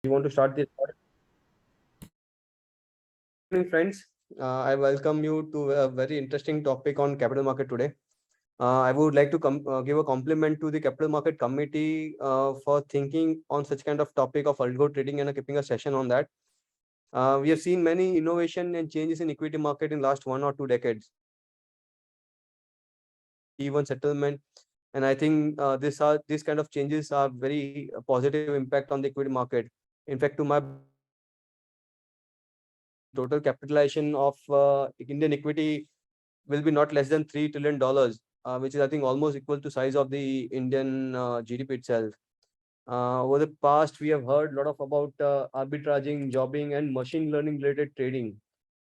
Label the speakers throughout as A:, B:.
A: You want to start this? Good evening, friends. I welcome you to a very interesting topic on capital market today. I would like to give a compliment to the capital market committee for thinking on such kind of topic of algo trading and keeping a session on that. We have seen many innovation and changes in equity market in last 1 or 2 decades. Even settlement, and I think these kind of changes are very positive impact on the equity market. In fact, to my total capitalization of Indian equity will be not less than $3 trillion, which is I think almost equal to size of the Indian GDP itself. Over the past, we have heard a lot of about arbitraging, jobbing, and machine learning related trading.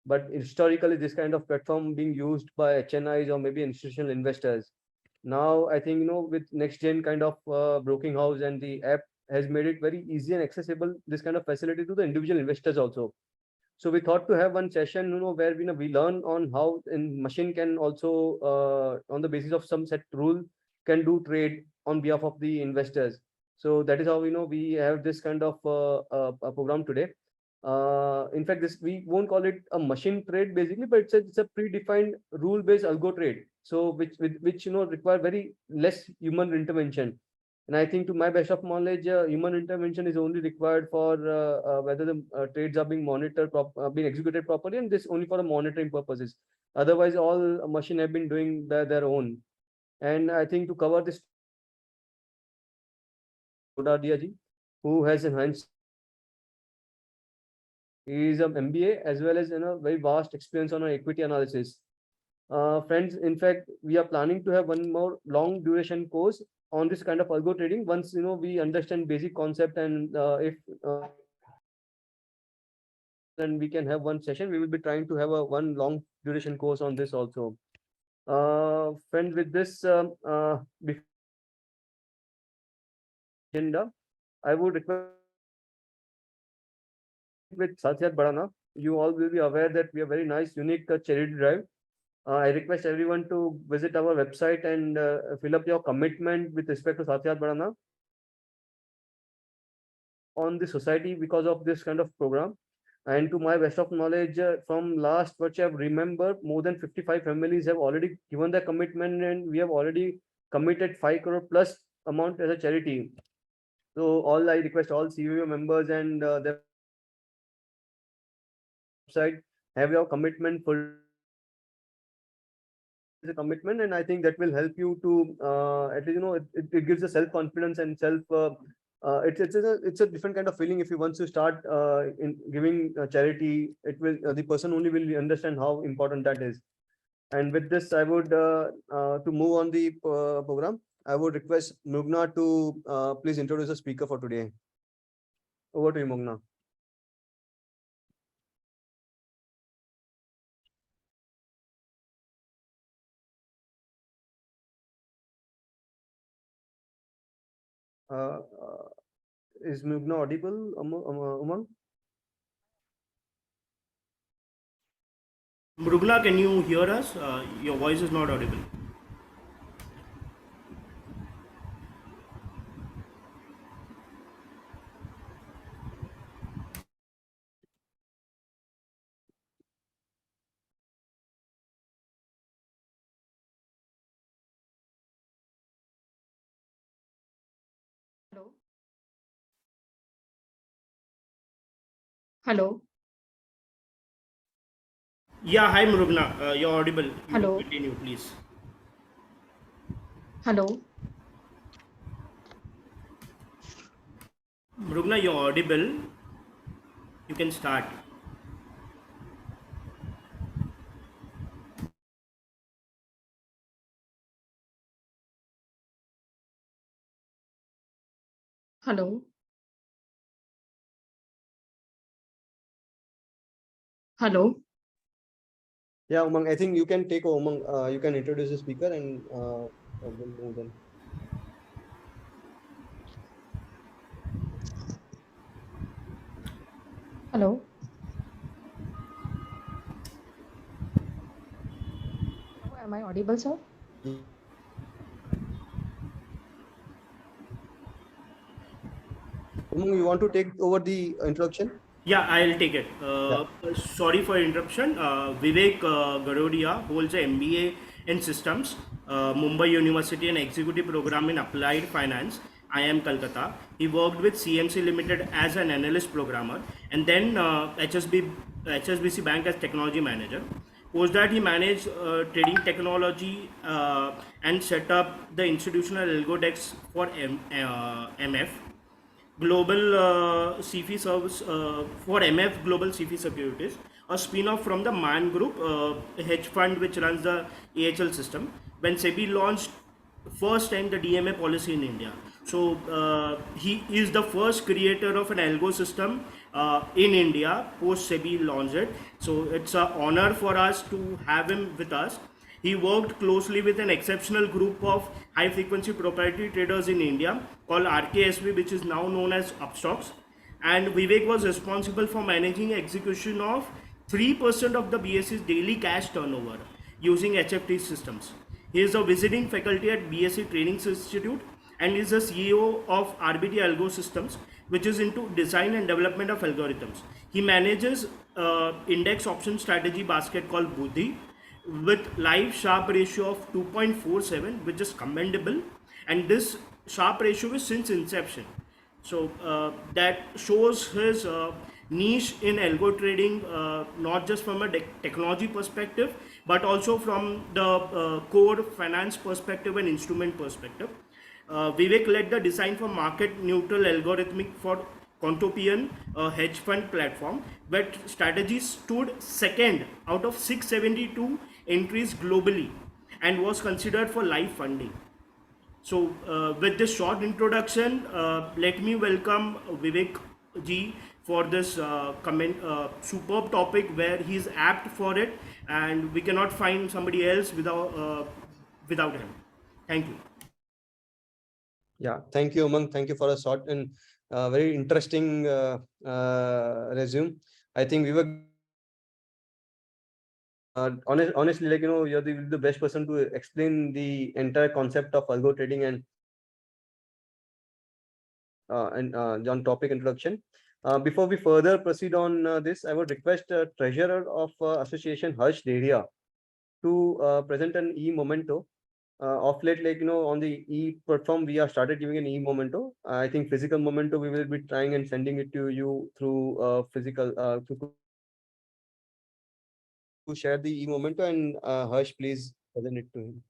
A: But historically, this kind of platform being used by HNIs or maybe institutional investors. Now, I think with next gen kind of broking house and the app has made it very easy and accessible. This kind of facility to the individual investors also. So we thought to have one session, where we learn on how in machine can also on the basis of some set rule can do trade on behalf of the investors. So that is how we have this kind of a program today. In fact, this we won't call it a machine trade basically, but it's a predefined rule-based algo trade. So which require very less human intervention. And I think, to my best of knowledge, human intervention is only required for whether the trades are being monitored, being executed properly, and this only for the monitoring purposes. Otherwise, all machine have been doing their own. And I think to cover this, Gadodia ji, who has enhanced, he is an MBA as well as very vast experience on equity analysis. Friends, in fact, we are planning to have one more long duration course on this kind of algo trading once we understand basic concept, and if then we can have one session. We will be trying to have a one long duration course on this also. Friends, with this agenda, I would request with Satyat Badana. You all will be aware that we have very nice, unique charity drive. I request everyone to visit our website and fill up your commitment with respect to Satyat Badana on the society because of this kind of program. And to my best of knowledge, from last what I have remember, more than 55 families have already given their commitment, and we have already committed 5 crore plus amount as a charity. So I request all CVO members and their website have your commitment full commitment, and I think that will help you to at least it gives a self confidence and self. It's a different kind of feeling if you once you start in giving charity, it will the person only will understand how important that is. And with this, I would to move on the program, I would request Mugna to please introduce the speaker for today. Over to you, Mugna. Is Mugna audible, Umang?
B: Mrugla, can you hear us? Your voice is not audible.
C: Hello. Hello.
B: Yeah, hi Mrugla, you're audible. You can
C: Hello.
B: continue, please.
C: Hello.
B: Mrugla, you're audible. You can start.
C: Hello. Hello.
A: Yeah, Umang, I think you can take over. Umang, you can introduce the speaker and we'll move then.
C: Hello. Am I audible, sir?
A: You want to take over the introduction?
B: Yeah, I'll take it.
A: Yeah.
B: Sorry for interruption. Vivek Gadodia holds a MBA in Systems, Mumbai University, and Executive Program in Applied Finance. I am Kolkata. He worked with CMC Limited as an analyst programmer, and then HSBC Bank as technology manager. Post that, he managed trading technology and set up the institutional algo desk for MF. Global CFI service for MF Global CFI Securities, a spin-off from the Man Group, a hedge fund which runs the AHL system. When SEBI launched first time the DMA policy in India, so he is the first creator of an algo system in India post SEBI launched it. So it's an honor for us to have him with us. He worked closely with an exceptional group of high frequency proprietary traders in India called RKSV, which is now known as Upstocks. And Vivek was responsible for managing execution of 3% of the BSE's daily cash turnover using HFT systems. He is a visiting faculty at BSE Training Institute and is the CEO of RBT Algo Systems, which is into design and development of algorithms. He manages index option strategy basket called Buddhi, with live Sharpe ratio of 2.47, which is commendable, and this Sharpe ratio is since inception. So that shows his niche in algo trading, not just from a technology perspective, but also from the core finance perspective and instrument perspective. Vivek led the design for market neutral algorithmic for Contopian, a hedge fund platform, where strategy stood second out of 672 entries globally and was considered for live funding. So, with this short introduction, let me welcome Vivek ji for this superb topic where he is apt for it, and we cannot find somebody else without him. Thank you.
A: Yeah, thank you, Umang. Thank you for a short and very interesting resume. I think we were honestly, like, you're the best person to explain the entire concept of algo trading and on topic introduction. Before we further proceed on this, I would request treasurer of association Harsh Deria to present an Emomento. Of late, like, on the platform, we have started giving an Emomento. I think physical memento we will be trying and sending it to you through physical to share the Emomento, and Harsh, please present it to him.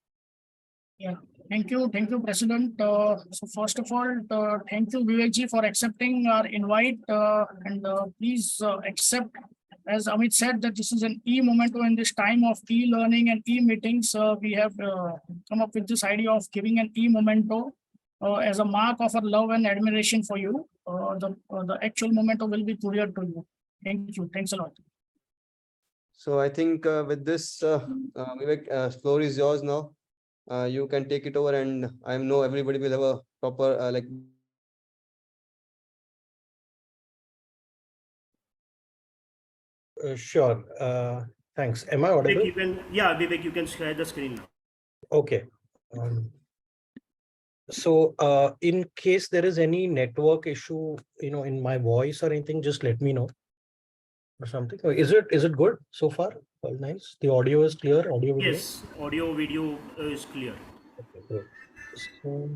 D: Yeah, thank you, President. So first of all, thank you, Vivek ji, for accepting our invite, and please accept, as Amit said, that this is an e-momento in this time of e-learning and e-meetings. We have come up with this idea of giving an e-momento as a mark of our love and admiration for you. The actual momento will be couriered to you. Thank you. Thanks a lot.
A: So I think with this, Vivek, floor is yours now. You can take it over, and I know everybody will have a proper like.
E: Sure. Thanks. Am I audible?
B: Vivek, you can share the screen now.
E: Okay. So in case there is any network issue, in my voice or anything, just let me know or something. Is it good so far? All nice. The audio is clear. Audio video.
B: Yes, audio video is clear.
E: Okay, great. So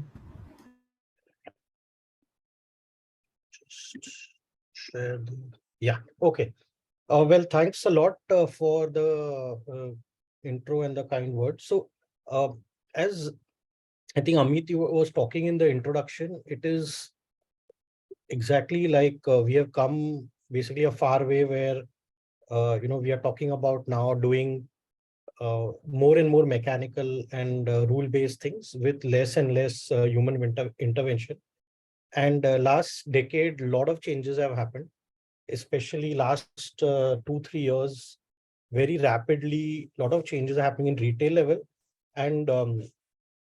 E: just share the, yeah. Okay. Well, thanks a lot for the intro and the kind words. So as I think Amit was talking in the introduction, it is exactly like we have come basically a far way where, we are talking about now doing more and more mechanical and rule-based things with less and less human intervention. And last decade, a lot of changes have happened, especially last 2-3 years. Very rapidly, a lot of changes are happening in retail level, and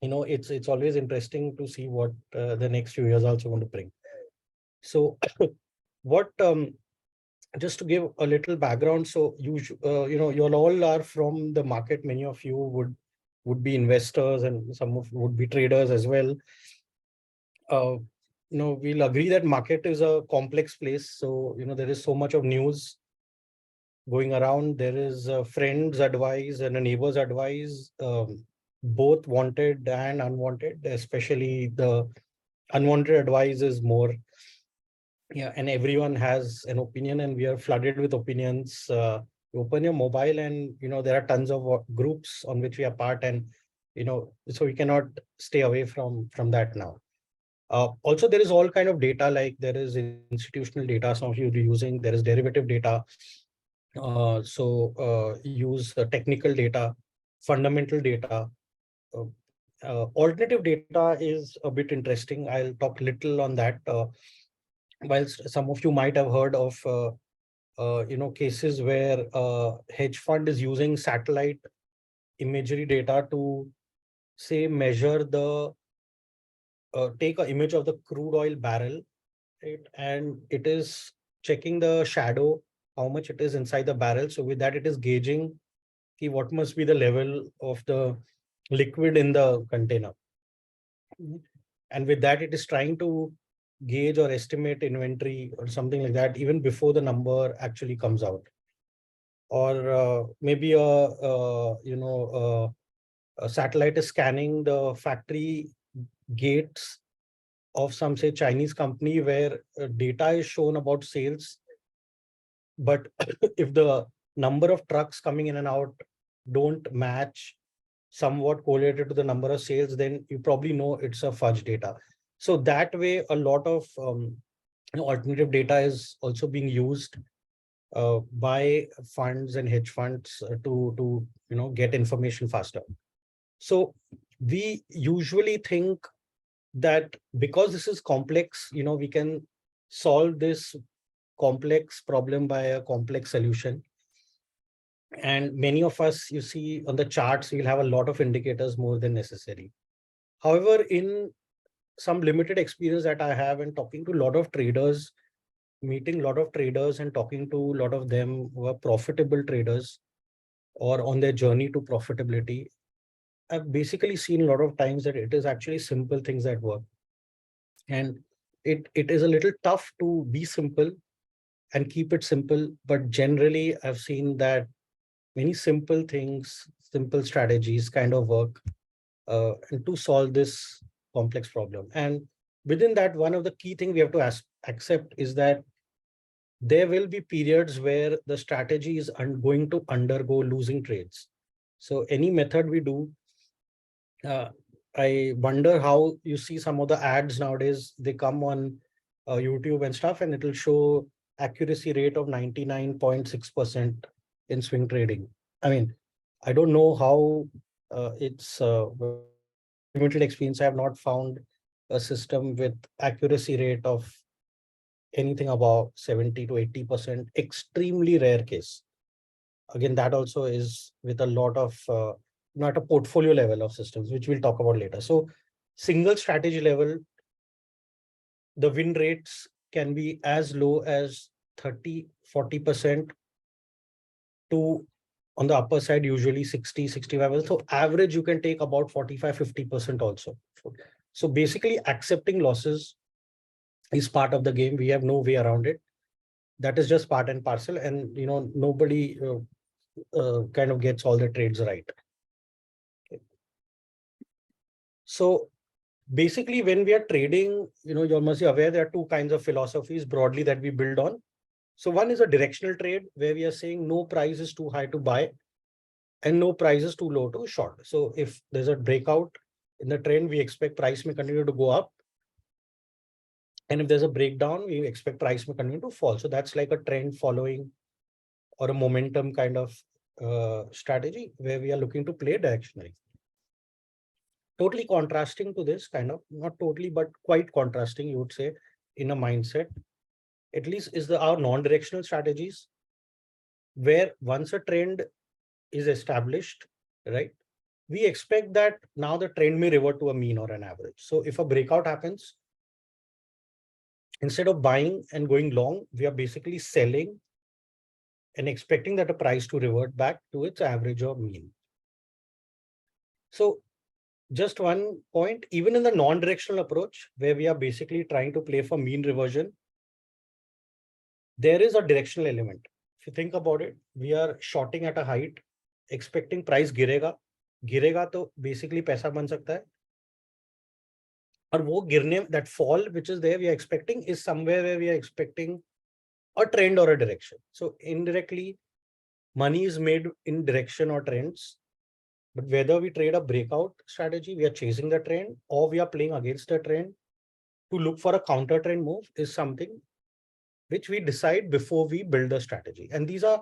E: it's always interesting to see what the next few years also want to bring. So, what just to give a little background, so you all are from the market. Many of you would be investors, and some of would be traders as well. we'll agree that market is a complex place. So, there is so much of news going around. There is a friend's advice and a neighbor's advice, both wanted and unwanted, especially the unwanted advice is more. Yeah, and everyone has an opinion, and we are flooded with opinions. You open your mobile, and there are tons of groups on which we are part, and so we cannot stay away from that now. Also, there is all kind of data, like there is institutional data, some of you are using, there is derivative data. Use technical data, fundamental data. Alternative data is a bit interesting. I'll talk little on that. Whilst some of you might have heard of cases where hedge fund is using satellite imagery data to say measure the take an image of the crude oil barrel, right? And it is checking the shadow, how much it is inside the barrel. So with that, it is gauging what must be the level of the liquid in the container. And with that, it is trying to gauge or estimate inventory or something like that, even before the number actually comes out. Or maybe a satellite is scanning the factory gates of some, say, Chinese company where data is shown about sales. But if the number of trucks coming in and out don't match, somewhat correlated to the number of sales, then you probably know it's a fudge data. So that way, a lot of alternative data is also being used by funds and hedge funds to get information faster. So we usually think that because this is complex, we can solve this complex problem by a complex solution. And many of us, you see on the charts, we'll have a lot of indicators more than necessary. However, in some limited experience that I have and talking to a lot of traders, meeting a lot of traders and talking to a lot of them who are profitable traders or on their journey to profitability, I've basically seen a lot of times that it is actually simple things that work. And it is a little tough to be simple and keep it simple. But generally, I've seen that many simple things, simple strategies kind of work and to solve this complex problem. And within that, one of the key things we have to accept is that there will be periods where the strategy is going to undergo losing trades. So any method we do, I wonder how you see some of the ads nowadays, they come on YouTube and stuff, and it will show accuracy rate of 99.6% in swing trading. I mean, I don't know how it's limited experience. I have not found a system with accuracy rate of anything above 70 to 80%, extremely rare case. Again, that also is with a lot of not a portfolio level of systems, which we'll talk about later. So single strategy level, the win rates can be as low as 30, 40% to on the upper side, usually 60, 65. So average, you can take about 45, 50% also. So basically accepting losses is part of the game. We have no way around it. That is just part and parcel. And, nobody kind of gets all the trades right. Okay. So basically, when we are trading, you must be aware there are two kinds of philosophies broadly that we build on. So one is a directional trade where we are saying no price is too high to buy and no price is too low to short. So if there's a breakout in the trend, we expect price may continue to go up. And if there's a breakdown, we expect price may continue to fall. So that's like a trend following or a momentum kind of strategy where we are looking to play directionally. Totally contrasting to this kind of, not totally, but quite contrasting, you would say, in a mindset, at least is our non-directional strategies, where once a trend is established, right, we expect that now the trend may revert to a mean or an average. So if a breakout happens, instead of buying and going long, we are basically selling and expecting that a price to revert back to its average or mean. So just one point, even in the non-directional approach, where we are basically trying to play for mean reversion, there is a directional element. If you think about it, we are shorting at a height, expecting price गिरेगा तो basically पैसा बन सकता है. और वो गिरने, that fall which is there we are expecting is somewhere where we are expecting a trend or a direction. So indirectly, money is made in direction or trends. But whether we trade a breakout strategy, we are chasing the trend, or we are playing against the trend to look for a counter trend move is something which we decide before we build the strategy. And these are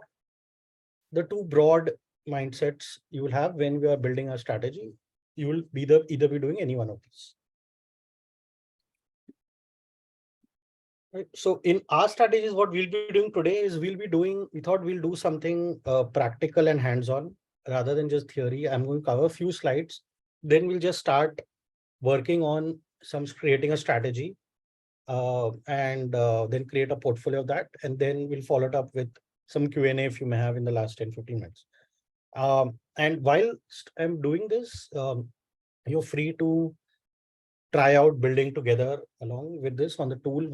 E: the two broad mindsets you will have when we are building a strategy. You will either be doing any one of these. Right. So in our strategies, what we'll be doing today is we thought we'll do something practical and hands-on rather than just theory. I'm going to cover a few slides. Then we'll just start working on creating a strategy and then create a portfolio of that. And then we'll follow it up with some Q&A if you may have in the last 10-15 minutes. And while I'm doing this, you're free to try out building together along with this on the tool,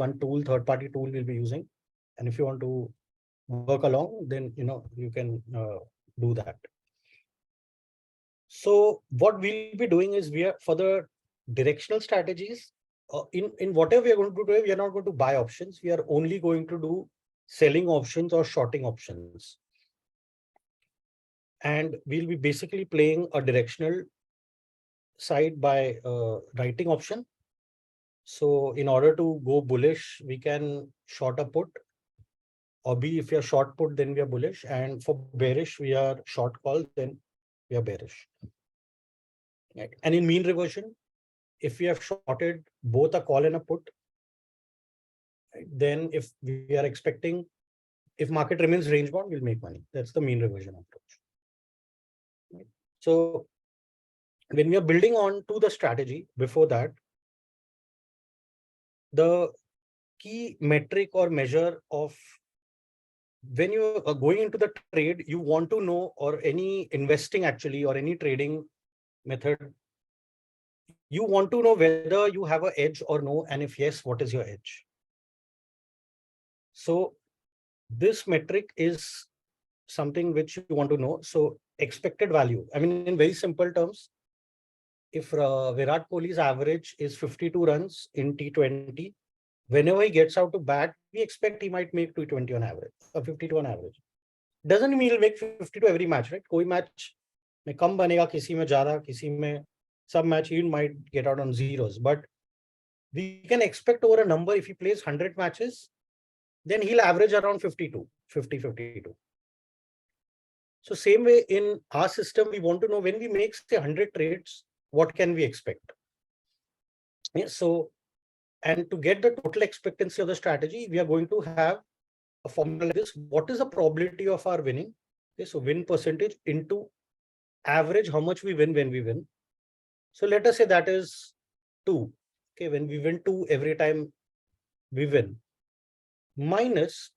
E: third-party tool we'll be using. And if you want to work along, then you can do that. So what we'll be doing is for the directional strategies, in whatever we are going to do today, we are not going to buy options. We are only going to do selling options or shorting options. And we'll be basically playing a directional side by writing option. So in order to go bullish, we can short a put, or if we are short put, then we are bullish. And for bearish, we are short call, then we are bearish. Right. And in mean reversion, if we have shorted both a call and a put, right, then if we are expecting, if market remains range bound, we'll make money. That's the mean reversion approach. Right. So when we are building on to the strategy, before that, the key metric or measure of when you are going into the trade, you want to know, or any investing actually, or any trading method, you want to know whether you have an edge or no, and if yes, what is your edge? So this metric is something which you want to know. So expected value, I mean, in very simple terms, if Virat Kohli's average is 52 runs in T20, whenever he gets out to bat, we expect he might make 220 on average, or 52 on average. Doesn't mean he'll make 52 every match, right? Koi match mein kam banega, kisi mein zyada, kisi mein some match he might get out on zeros. But we can expect over a number, if he plays 100 matches, then he'll average around 52. So same way in our system, we want to know when we make say 100 trades, what can we expect? Yeah, so, and to get the total expectancy of the strategy, we are going to have a formula like this. What is the probability of our winning? Okay, so win percentage into average, how much we win when we win. So let us say that is 2. Okay, when we win 2 every time we win, minus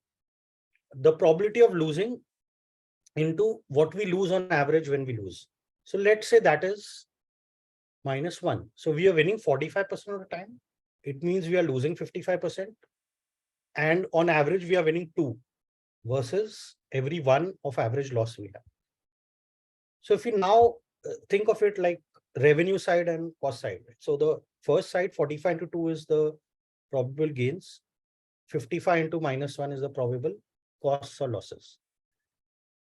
E: the probability of losing into what we lose on average when we lose. So let's say that is -1. So we are winning 45% of the time. It means we are losing 55%. And on average, we are winning 2 versus every 1 of average loss we have. So if we now think of it like revenue side and cost side. So the first side, 45 into 2 is the probable gains. 55 into -1 is the probable costs or losses.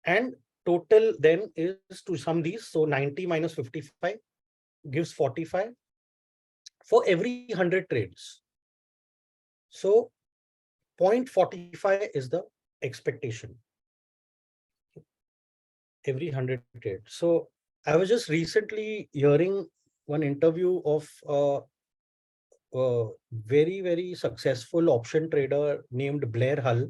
E: And total then is to sum these. So 90 minus 55 gives 45 for every 100 trades. So 0.45 is the expectation every 100 trades. So I was just recently hearing one interview of a very, very successful option trader named Blair Hull.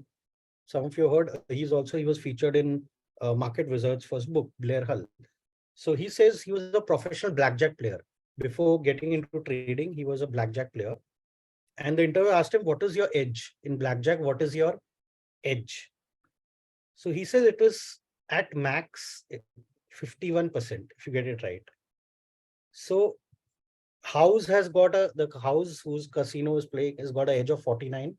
E: Some of you heard, he was featured in Market Wizard's first book, Blair Hull. So he says he was a professional blackjack player. Before getting into trading, he was a blackjack player. And the interviewer asked him, what is your edge in blackjack? What is your edge? So he says it was at max 51%, if you get it right. So House has got the house whose casino is playing has got an edge of 49.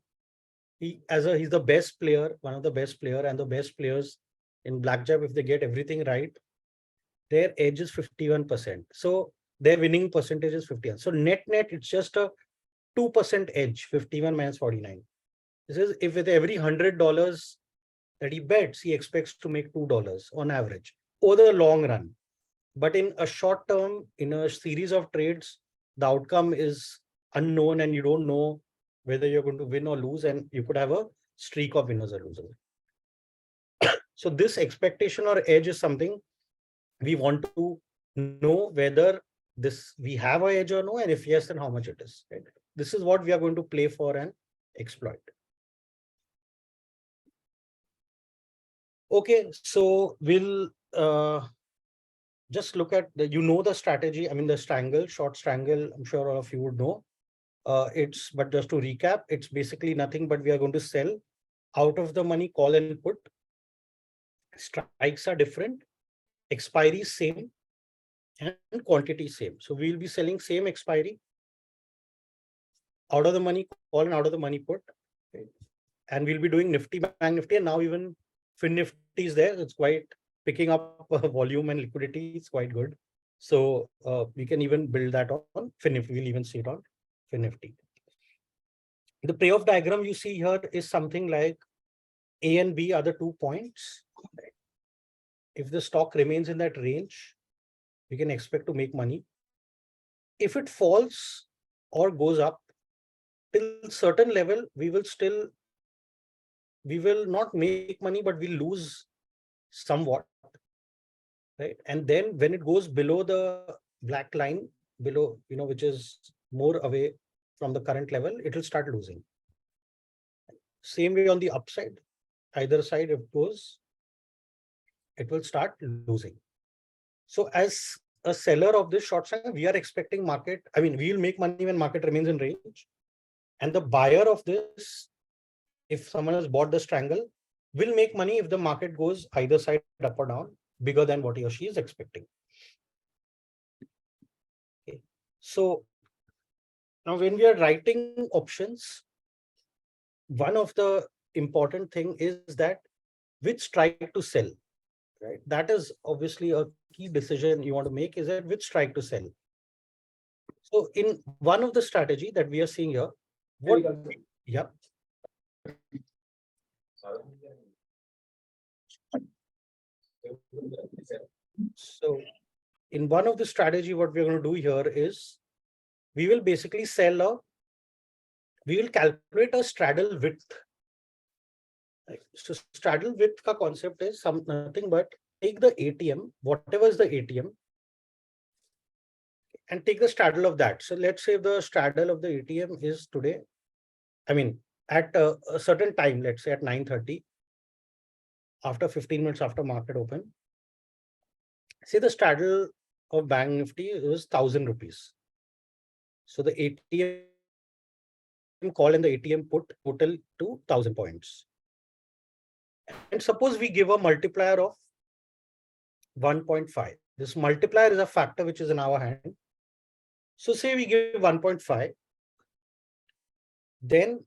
E: He's the best player, one of the best player, and the best players in blackjack. If they get everything right, their edge is 51%. So their winning percentage is 51. So net, it's just a 2% edge, 51 minus 49. This is if with every $100 that he bets, he expects to make $2 on average over the long run. But in a short term, in a series of trades, the outcome is unknown and you don't know whether you're going to win or lose, and you could have a streak of winners or losers. So this expectation or edge is something we want to know whether we have an edge or no, and if yes, then how much it is. Right? This is what we are going to play for and exploit. Okay, so we'll just look at the strategy. I mean, the strangle, short strangle, I'm sure all of you would know. But just to recap, it's basically nothing but we are going to sell out of the money, call and put. Strikes are different, expiry same, and quantity same. So we'll be selling same expiry, out of the money call and out of the money put. Okay. And we'll be doing Nifty, Bank Nifty, and now even Fin Nifty is there. It's quite picking up volume and liquidity. It's quite good. So we can even build that on Fin Nifty. We'll even see it on Fin Nifty. The payoff diagram you see here is something like A and B are the 2 points. If the stock remains in that range, we can expect to make money. If it falls or goes up till certain level, we will not make money, but we'll lose somewhat. Right. And then when it goes below the black line, below, which is more away from the current level, it will start losing. Same way on the upside, either side it goes, it will start losing. So as a seller of this short strangle, we are expecting market. I mean, we'll make money when market remains in range. And the buyer of this, if someone has bought the strangle, will make money if the market goes either side up or down, bigger than what he or she is expecting. Okay. So now when we are writing options, one of the important thing is that which strike to sell, right? That is obviously a key decision you want to make, is that which strike to sell. So in one of the strategy that we are seeing here, So in one of the strategy, what we're going to do here is we will basically we will calculate a straddle width. Right. So straddle width ka concept is nothing but take the ATM, whatever is the ATM, and take the straddle of that. So let's say the straddle of the ATM is today, I mean, at a certain time, let's say at 9:30, after 15 minutes after market open, say the straddle of Bank Nifty is 1,000 rupees. So the ATM call and the ATM put total to 1,000 points. And suppose we give a multiplier of 1.5. This multiplier is a factor which is in our hand. So say we give 1.5, then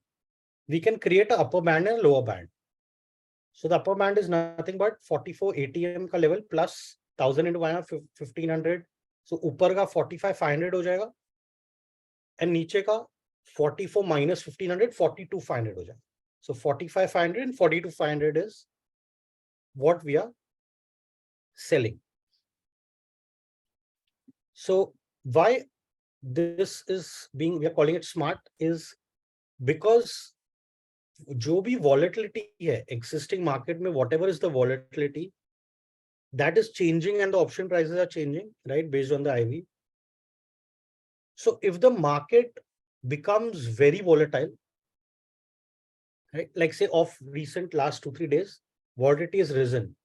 E: we can create an upper band and a lower band. So the upper band is nothing but 44 ATM ka level plus 1,000 into 1,500. So upar ka 45,500 ho jayega. And niche ka 44 minus 1,500, 42,500 ho jayega. So 45,500 and 42,500 is what we are selling. So why this is we are calling it smart is because जो भी volatility है existing market में, whatever is the volatility, that is changing and the option prices are changing, right, based on the IV. So if the market becomes very volatile, right, like say of recent last 2-3 days, volatility has risen.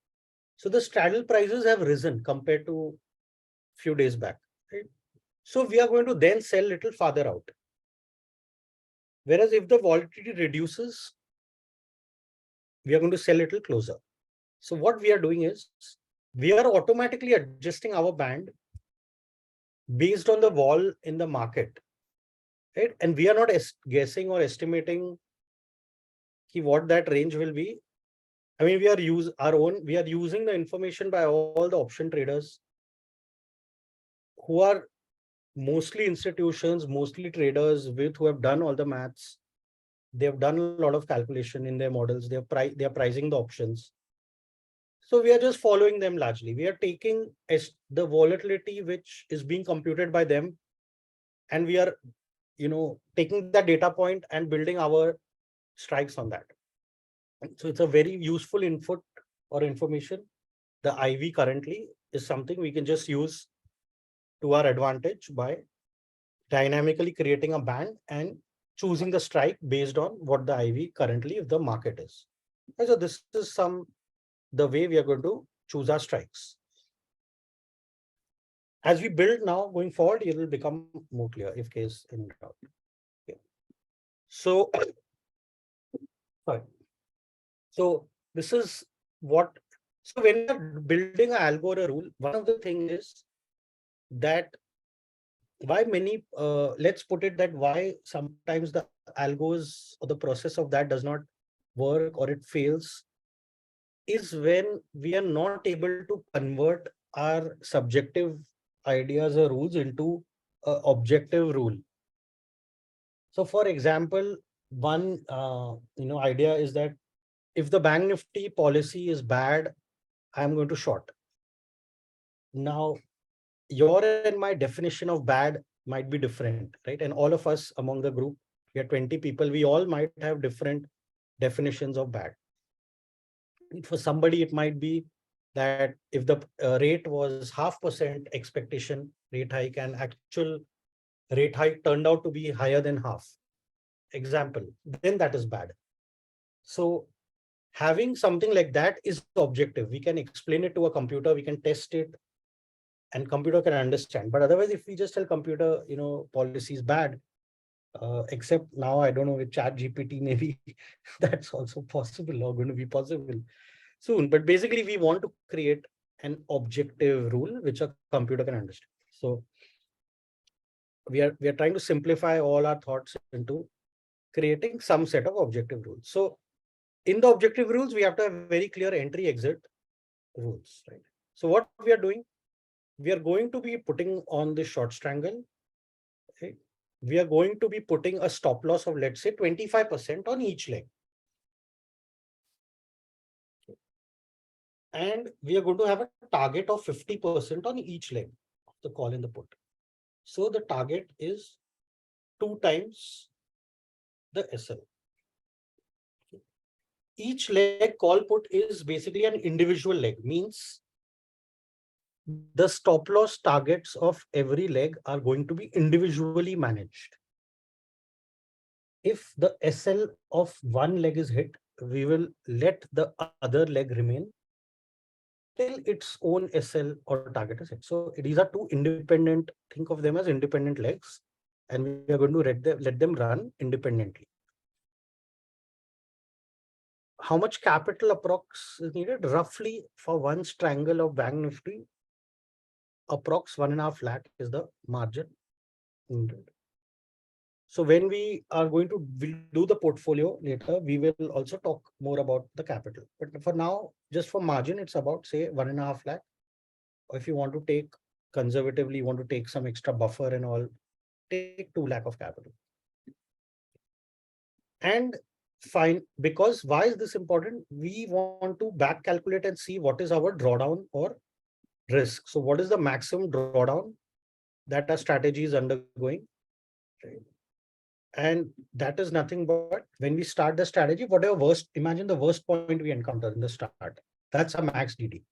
E: So the straddle prices have risen compared to few days back, right? So we are going to then sell little farther out. Whereas if the volatility reduces, we are going to sell a little closer. So what we are doing is we are automatically adjusting our band based on the vol in the market, right? And we are not guessing or estimating what that range will be. I mean, we are using the information by all the option traders who are mostly institutions, mostly traders who have done all the maths. They have done a lot of calculation in their models. They are pricing the options. So we are just following them largely. We are taking the volatility which is being computed by them, and we are, taking that data point and building our strikes on that. So it's a very useful input or information. The IV currently is something we can just use to our advantage by dynamically creating a band and choosing the strike based on what the IV currently, if the market is. So this is the way we are going to choose our strikes. As we build now going forward, it will become more clear if case in doubt. Okay. So, sorry. So this is what. So when you're building an algorithm rule, one of the things is that why many, let's put it that why sometimes the algos or the process of that does not work or it fails is when we are not able to convert our subjective ideas or rules into an objective rule. So for example, one idea is that if the bank nifty policy is bad, I'm going to short. Now, your and my definition of bad might be different, right? And all of us among the group, we are 20 people, we all might have different definitions of bad. For somebody, it might be that if the rate was 0.5% expectation rate hike and actual rate hike turned out to be higher than half, example, then that is bad. So having something like that is objective. We can explain it to a computer, we can test it, and computer can understand. But otherwise, if we just tell computer, policy is bad, except now, I don't know, with chat GPT, maybe that's also possible or going to be possible soon. But basically, we want to create an objective rule which a computer can understand. So we are trying to simplify all our thoughts into creating some set of objective rules. So in the objective rules, we have to have very clear entry exit rules, right? So what we are doing, we are going to be putting on the short strangle. Okay? We are going to be putting a stop loss of, let's say, 25% on each leg. And we are going to have a target of 50% on each leg of the call and the put. So the target is 2 times the SL. Each leg call put is basically an individual leg, means the stop loss targets of every leg are going to be individually managed. If the SL of one leg is hit, we will let the other leg remain till its own SL or target is hit. So these are two independent, think of them as independent legs, and we are going to let them run independently. How much capital approx is needed? Roughly for one strangle of Bank Nifty, approx 1.5 lakh is the margin needed. So when we are going to do the portfolio later, we will also talk more about the capital. But for now, just for margin, it's about, say, 1.5 lakh. Or if you want to take conservatively, you want to take some extra buffer and all, take 2 lakh of capital. And fine, because why is this important? We want to back calculate and see what is our drawdown or risk. So what is the maximum drawdown that our strategy is undergoing? Right? And that is nothing but when we start the strategy, imagine the worst point we encounter in the start. That's a max DD.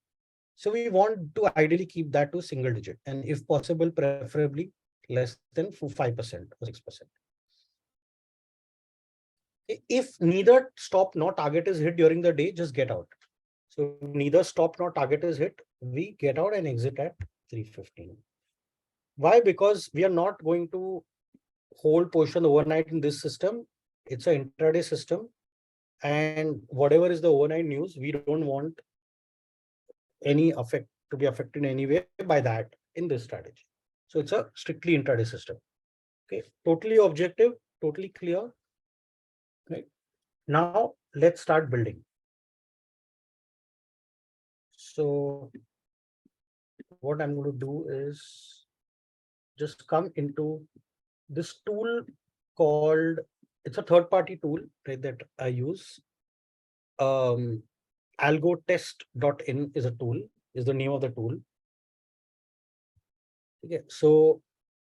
E: So we want to ideally keep that to single digit, and if possible, preferably less than 5% or 6%. If neither stop nor target is hit during the day, just get out. So neither stop nor target is hit, we get out and exit at 315. Why? Because we are not going to hold position overnight in this system. It's an intraday system, and whatever is the overnight news, we don't want any effect to be affected in any way by that in this strategy. So it's a strictly intraday system. Okay, totally objective, totally clear. Right. Now let's start building. So what I'm going to do is just come into this tool called, it's a third-party tool, right, that I use. Algotest.in is a tool, is the name of the tool. Okay, so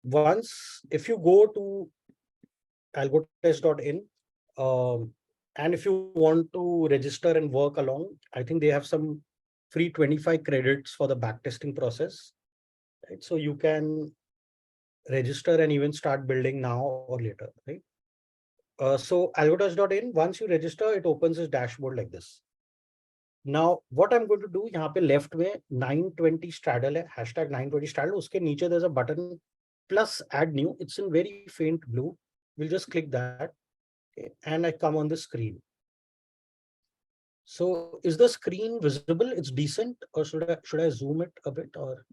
E: once if you go to algotest.in, and if you want to register and work along, I think they have some free 25 credits for the backtesting process. Right? So you can register and even start building now or later, right? So algotest.in, once you register, it opens this dashboard like this. Now, what I'm going to do, यहाँ पे left में 920 straddle है, hashtag 920 straddle, उसके नीचे there's a button plus add new. It's in very faint blue. We'll just click that, okay, and I come on the screen. So is the screen visible? It's decent, or should I zoom it a bit, or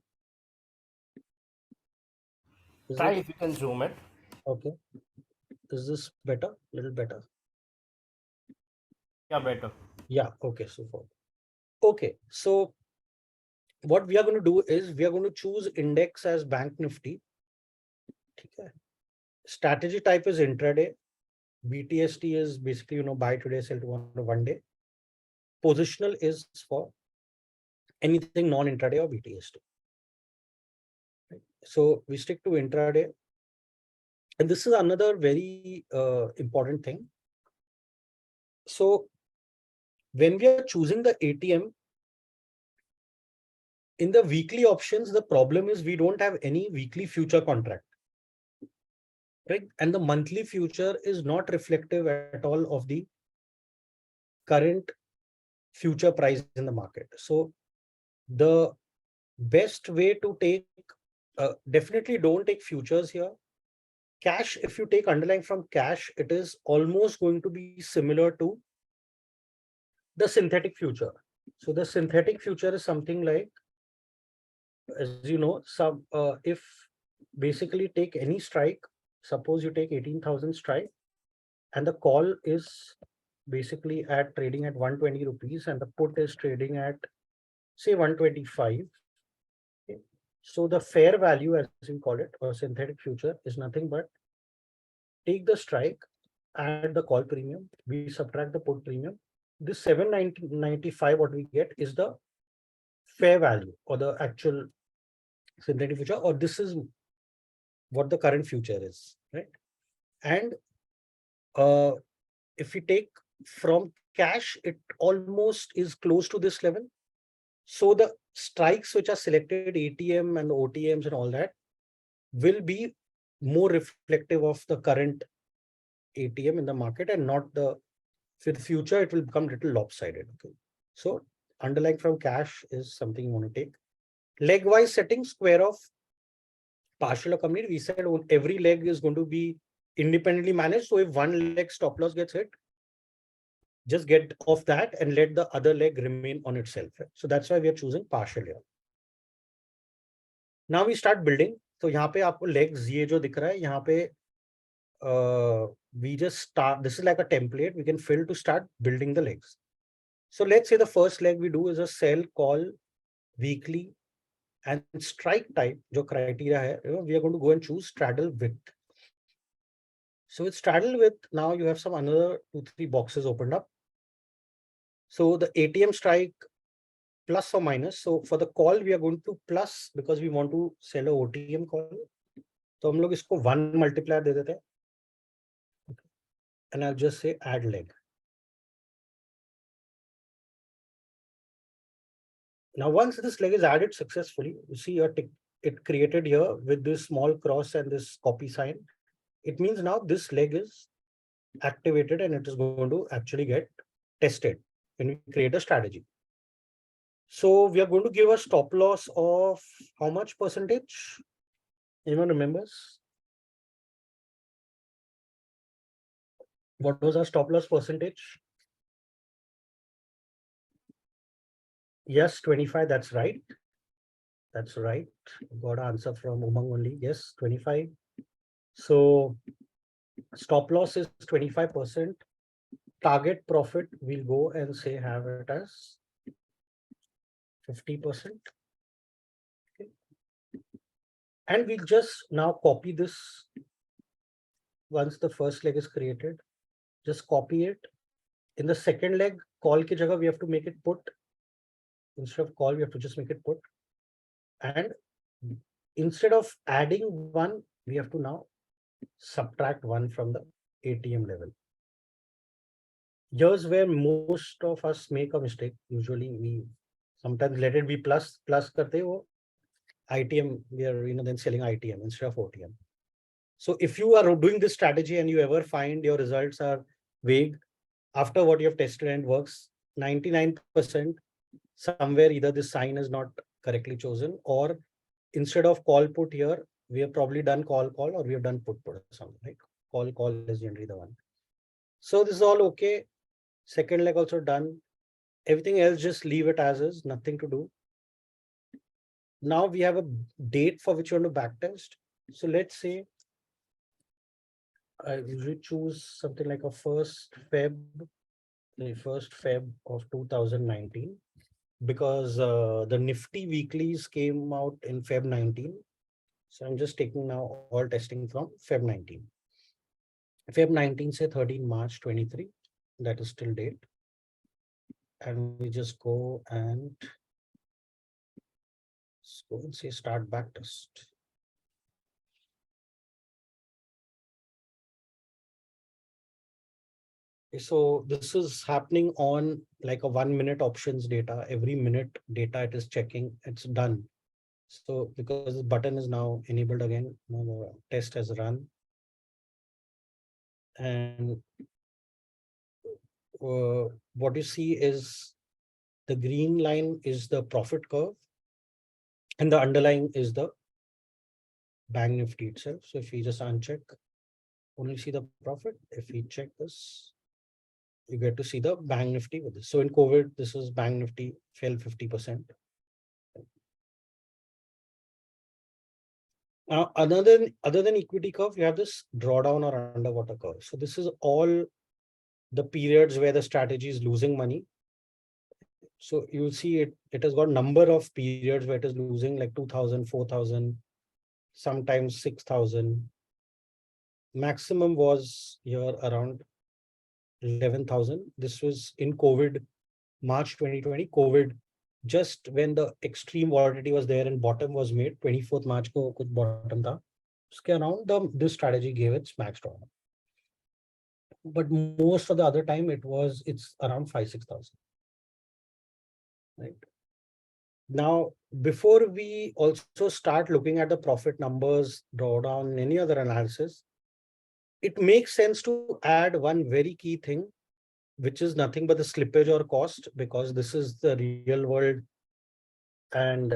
E: is
B: Try
E: it
B: if you can zoom it.
E: okay? Is this better? A little better?
B: Yeah, better.
E: Yeah. Okay. Super. Okay. So what we are going to do is we are going to choose index as Bank Nifty. Okay. Strategy type is intraday. BTST is basically, buy today, sell tomorrow, 1 day. Positional is for anything non-intraday or BTST. Right. So we stick to intraday. And this is another very important thing. So when we are choosing the ATM, in the weekly options, the problem is we don't have any weekly future contract. Right? And the monthly future is not reflective at all of the current future price in the market. So the best way to take, definitely don't take futures here. Cash, if you take underlying from cash, it is almost going to be similar to the synthetic future. So the synthetic future is something like, as you know, if basically take any strike, suppose you take 18,000 strike, and the call is basically at trading at 120 rupees and the put is trading at say 125. Okay. So the fair value, as we call it, or synthetic future, is nothing but take the strike, add the call premium, we subtract the put premium. This 795 what we get is the fair value or the actual synthetic future, or this is what the current future is, right? And if we take from cash, it almost is close to this level. So the strikes which are selected, ATM and OTMs and all that, will be more reflective of the current ATM in the market and not the, for the future, it will become little lopsided. Okay. So underlying from cash is something you want to take. Leg wise setting, square off, partial or complete. We said every leg is going to be independently managed. So if one leg stop loss gets hit, just get off that and let the other leg remain on itself. Right? So that's why we are choosing partial here. Now we start building. So यहाँ पे आपको legs ये जो दिख रहा है यहाँ पे we just start. This is like a template we can fill to start building the legs. So let's say the first leg we do is a sell, call, weekly, and strike type. जो criteria है, we are going to go and choose straddle with. So with straddle with, now you have some another 2-3 boxes opened up. So the ATM strike plus or minus. So for the call, we are going to plus because we want to sell a OTM call. So हम लोग इसको 1 multiplier दे देते हैं. And I'll just say add leg. Now, once this leg is added successfully, you see it created here with this small cross and this copy sign. It means now this leg is activated and it is going to actually get tested when we create a strategy. So we are going to give a stop loss of how much percentage? Anyone remembers? What was our stop loss percentage? Yes, 25, that's right. That's right. Got an answer from Umang only. Yes, 25. So stop loss is 25%. Target profit, we'll go and say have it as 50%. Okay. And we'll just now copy this. Once the first leg is created, just copy it. In the second leg, call ki jagah, we have to make it put. Instead of call, we have to just make it put. And instead of adding one, we have to now subtract one from the ATM level. Here's where most of us make a mistake. Usually we sometimes let it be plus karte wo ITM, we are then selling ITM instead of OTM. So if you are doing this strategy and you ever find your results are vague after what you have tested and works, 99% somewhere either this sign is not correctly chosen, or instead of call put here, we have probably done call or we have done put or something, like call is generally the one. So this is all okay. Second leg also done. Everything else just leave it as is, nothing to do. Now we have a date for which you want to backtest. So let's say I usually choose something like a 1st Feb of 2019, because the Nifty weeklies came out in Feb 19. So I'm just taking now all testing from Feb 19. Feb 19 say 13 March 23. That is still date. And we just go and say start backtest. So this is happening on like a 1 minute options data. Every minute data it is checking, it's done. So because the button is now enabled again, now the test has run. And what you see is the green line is the profit curve and the underlying is the Bank Nifty itself. So if we just uncheck, only see the profit. If we check this, you get to see the Bank Nifty with this. So in COVID, this is Bank Nifty fell 50%. Now, other than equity curve, you have this drawdown or underwater curve. So this is all the periods where the strategy is losing money. So you see it has got number of periods where it is losing like 2,000, 4,000, sometimes 6,000. Maximum was here around 11,000. This was in COVID, March 2020, COVID, just when the extreme volatility was there and bottom was made, 24th March ko kuch bottom tha. Uske around this strategy gave its max draw. But most of the other time it's around 5,000-6,000. Right. Now, before we also start looking at the profit numbers, drawdown, any other analysis, it makes sense to add one very key thing, which is nothing but the slippage or cost, because this is the real world. And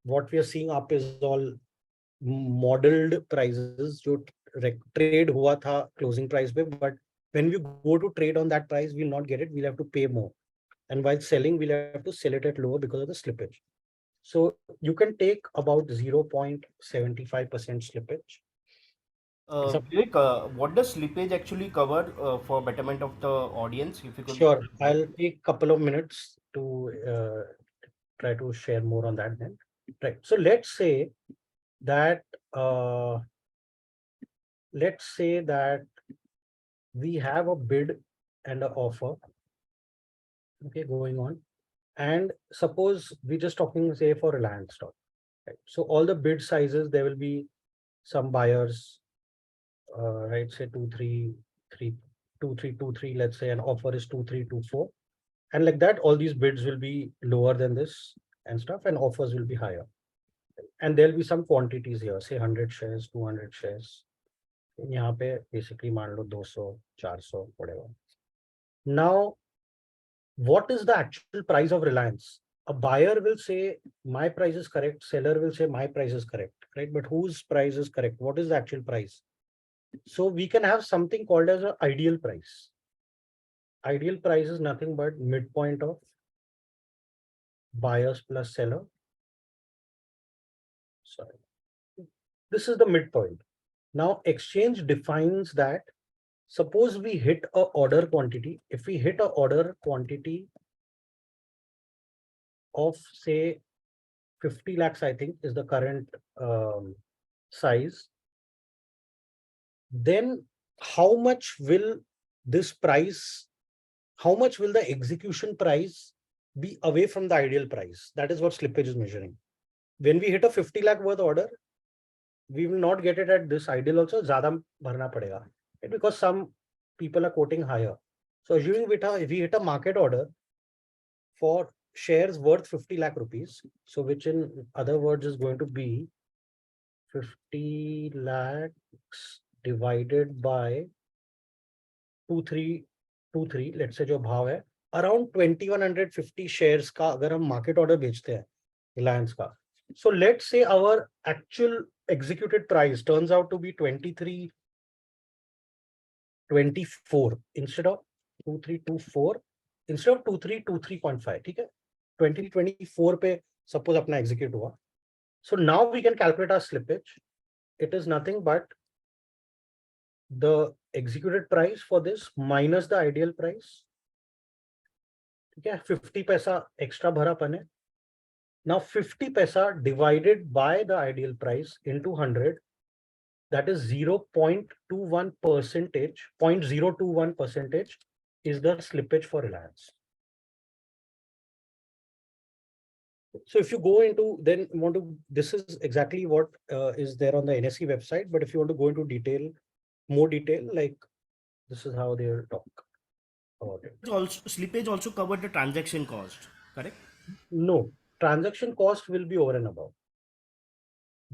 E: what we are seeing up is all modeled prices. जो trade हुआ था closing price पे, but when we go to trade on that price, we'll not get it. We'll have to pay more. And while selling, we'll have to sell it at lower because of the slippage. So you can take about 0.75% slippage.
B: Vivek, what does slippage actually cover for betterment of the audience? If you could.
E: Sure, I'll take a couple of minutes to try to share more on that then. Right. So let's say that we have a bid and an offer, okay, going on. And suppose we're just talking, say, for Reliance stock. Right? So all the bid sizes, there will be some buyers, right? Say 2323, let's say an offer is 2324. And like that, all these bids will be lower than this and stuff, and offers will be higher. And there'll be some quantities here, say 100 shares, 200 shares. यहाँ पे basically मान लो 200, 400, whatever. Now, what is the actual price of Reliance? A buyer will say my price is correct, seller will say my price is correct, right? But whose price is correct? What is the actual price? So we can have something called as an ideal price. Ideal price is nothing but midpoint of buyers plus seller This is the midpoint. Now exchange defines that. Suppose we hit a order quantity. If we hit a order quantity of say 50 lakhs, I think is the current size, then how much will this price, how much will the execution price be away from the ideal price? That is what slippage is measuring. When we hit a 50 lakh worth order, we will not get it at this ideal also, zyada bharna padega, right? Because some people are quoting higher. So assuming if we hit a market order for shares worth 50 lakh rupees, so which in other words is going to be 50 lakhs divided by 2323, let's say जो भाव है around 2150 shares का अगर हम market order बेचते हैं Reliance का, so let's say our actual executed price turns out to be 2324 instead of 2324, instead of 2323.5, ठीक है, 2024 पे suppose अपना execute हुआ. So now we can calculate our slippage. It is nothing but the executed price for this minus the ideal price. Okay, 50 paisa extra bhara pane. Now 50 paisa divided by the ideal price into 100, that is 0.21 percentage, 0.021 percentage is the slippage for Reliance. So if you go into, then this is exactly what is there on the NSE website. But if you want to go into more detail, like this is how they'll talk about it.
B: Also, slippage also covered the transaction cost, correct?
E: No, transaction cost will be over and above.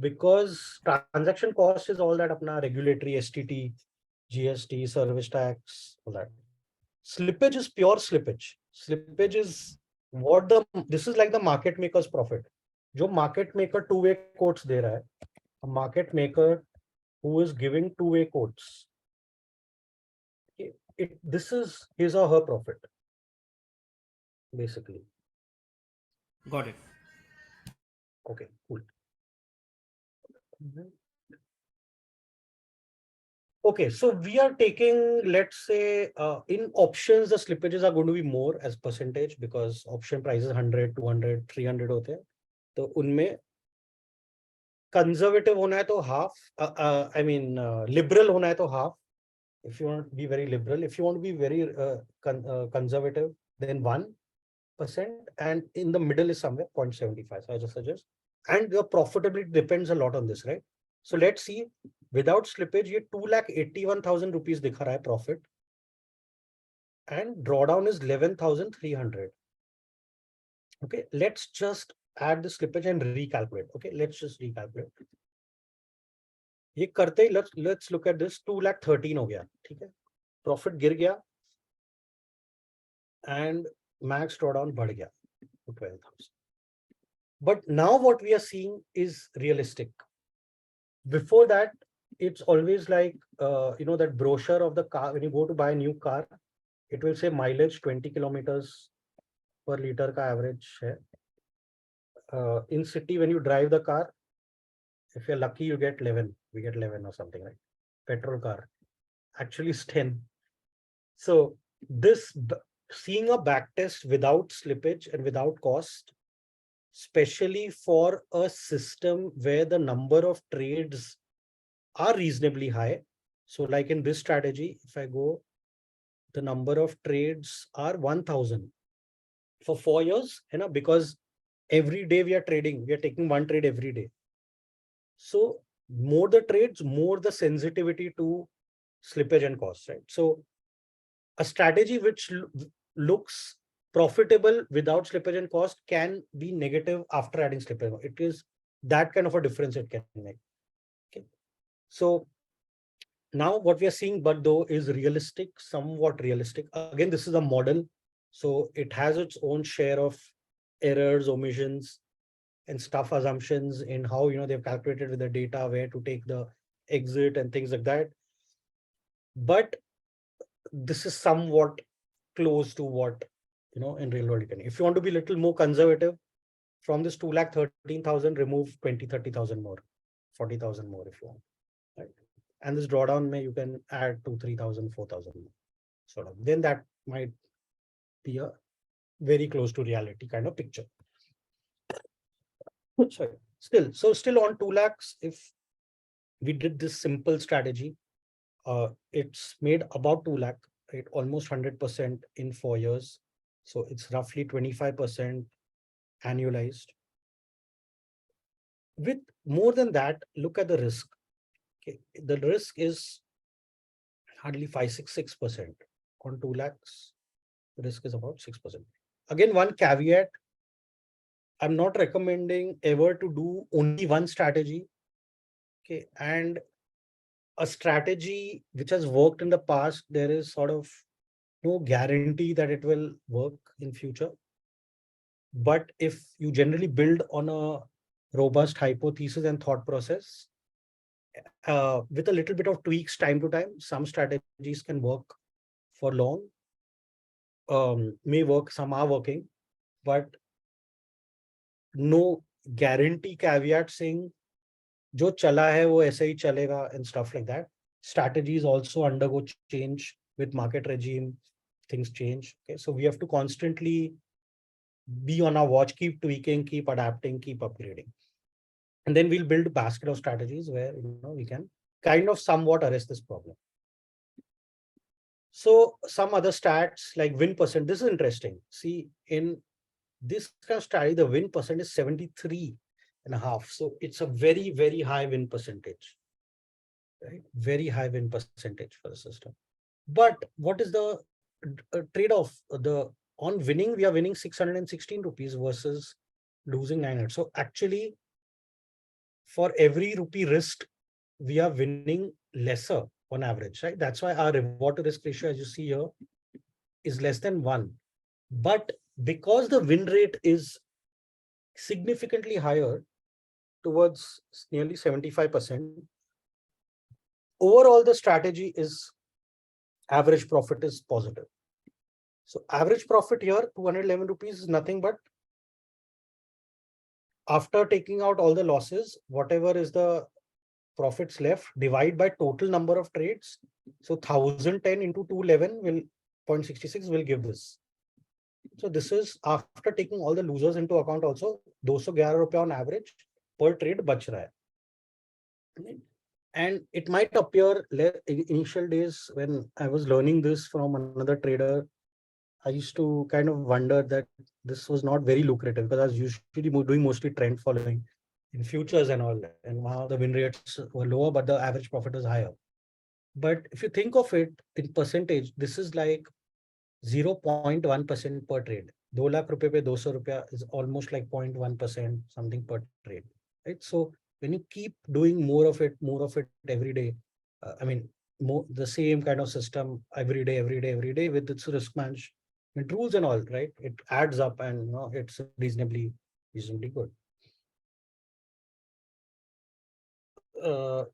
E: Because transaction cost is all that apna regulatory STT, GST, service tax, all that. Slippage is pure slippage. Slippage is this is like the market maker's profit. Jo market maker two-way quotes de raha hai, a market maker who is giving two-way quotes. This is his or her profit, basically.
B: Got it.
E: Okay, cool. Okay, so we are taking, let's say, in options, the slippages are going to be more as percentage because option prices 100, 200, 300 hote hain. So unme conservative hona hai to half, liberal hona hai to half. If you want to be very liberal, if you want to be very conservative, then 1%, and in the middle is somewhere 0.75. So I just suggest, and your profitability depends a lot on this, right? So let's see, without slippage, ये 2,81,000 rupees दिखा रहा है profit, and drawdown is 11,300. Okay, let's just add the slippage and recalculate. Okay, let's just recalculate. ये करते ही let's look at this. 2,13,000 हो गया, ठीक है? Profit गिर गया, and max drawdown बढ़ गया to 12,000. But now what we are seeing is realistic. Before that, it's always like, that brochure of the car, when you go to buy a new car, it will say mileage 20 kilometers per liter ka average hai. In city, when you drive the car, if you're lucky, you get 11. We get 11 or something, right? Petrol car. Actually, it's 10. So this, seeing a backtest without slippage and without cost, especially for a system where the number of trades are reasonably high. So like in this strategy, if I go, the number of trades are 1,000 for 4 years, because every day we are trading, we are taking one trade every day. So more the trades, more the sensitivity to slippage and cost, right? So a strategy which looks profitable without slippage and cost can be negative after adding slippage. It is that kind of a difference it can make. Okay. So now what we are seeing, but though, is realistic, somewhat realistic. Again, this is a model, so it has its own share of errors, omissions, and stuff assumptions in how they've calculated with the data, where to take the exit and things like that. But this is somewhat close to what in real world you can. If you want to be a little more conservative, from this 2,13,000, remove 20,000-30,000 more. 40,000 more if you want, right? And this drawdown may you can add 2, 3,000, 4,000 sort of. Then that might be a very close to reality kind of picture. Sorry. Still on 2 lakhs, if we did this simple strategy, it's made about 2 lakh, right? Almost 100% in 4 years. So it's roughly 25% annualized. With more than that, look at the risk. Okay, the risk is hardly 5-6%. On 2 lakhs, the risk is about 6%. Again, one caveat, I'm not recommending ever to do only one strategy. Okay, and a strategy which has worked in the past, there is sort of no guarantee that it will work in future. But if you generally build on a robust hypothesis and thought process, with a little bit of tweaks time to time, some strategies can work for long, may work, some are working, but no guarantee caveat saying जो चला है वो ऐसे ही चलेगा and stuff like that. Strategies also undergo change with market regime, things change. Okay, so we have to constantly be on our watch, keep tweaking, keep adapting, keep upgrading. And then we'll build a basket of strategies where we can kind of somewhat arrest this problem. So some other stats like win percent, this is interesting. See, in this kind of strategy, the win percent is 73.5. So it's a very, very high win percentage, right? Very high win percentage for the system. But what is the trade-off? On winning, we are winning 616 rupees versus losing 900. So actually, for every rupee risked, we are winning lesser on average, right? That's why our reward to risk ratio, as you see here, is less than 1. But because the win rate is significantly higher, towards nearly 75%, overall the strategy is average profit is positive. So average profit here, 211 rupees is nothing but after taking out all the losses, whatever is the profits left, divide by total number of trades. So 1010 into 211 will 0.66 will give this. So this is after taking all the losers into account also, 211 rupees on average per trade bach raha hai. And it might appear initial days when I was learning this from another trader, I used to kind of wonder that this was not very lucrative because I was usually doing mostly trend following in futures and all that. And wow, the win rates were lower, but the average profit was higher. But if you think of it in percentage, this is like 0.1% per trade. 2 lakh rupees pe 200 rupees is almost like 0.1% something per trade, right? So when you keep doing more of it every day, I mean, the same kind of system every day with its risk management rules and all, right? It adds up and it's reasonably good.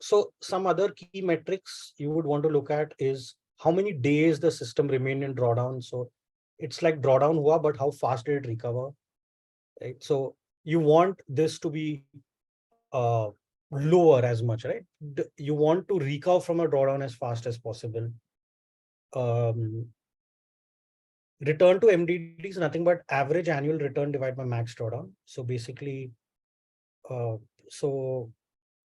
E: So some other key metrics you would want to look at is how many days the system remained in drawdown. So it's like drawdown hua, but how fast did it recover? Right. So you want this to be lower as much, right? You want to recover from a drawdown as fast as possible. Return to MDD is nothing but average annual return divided by max drawdown. So basically, so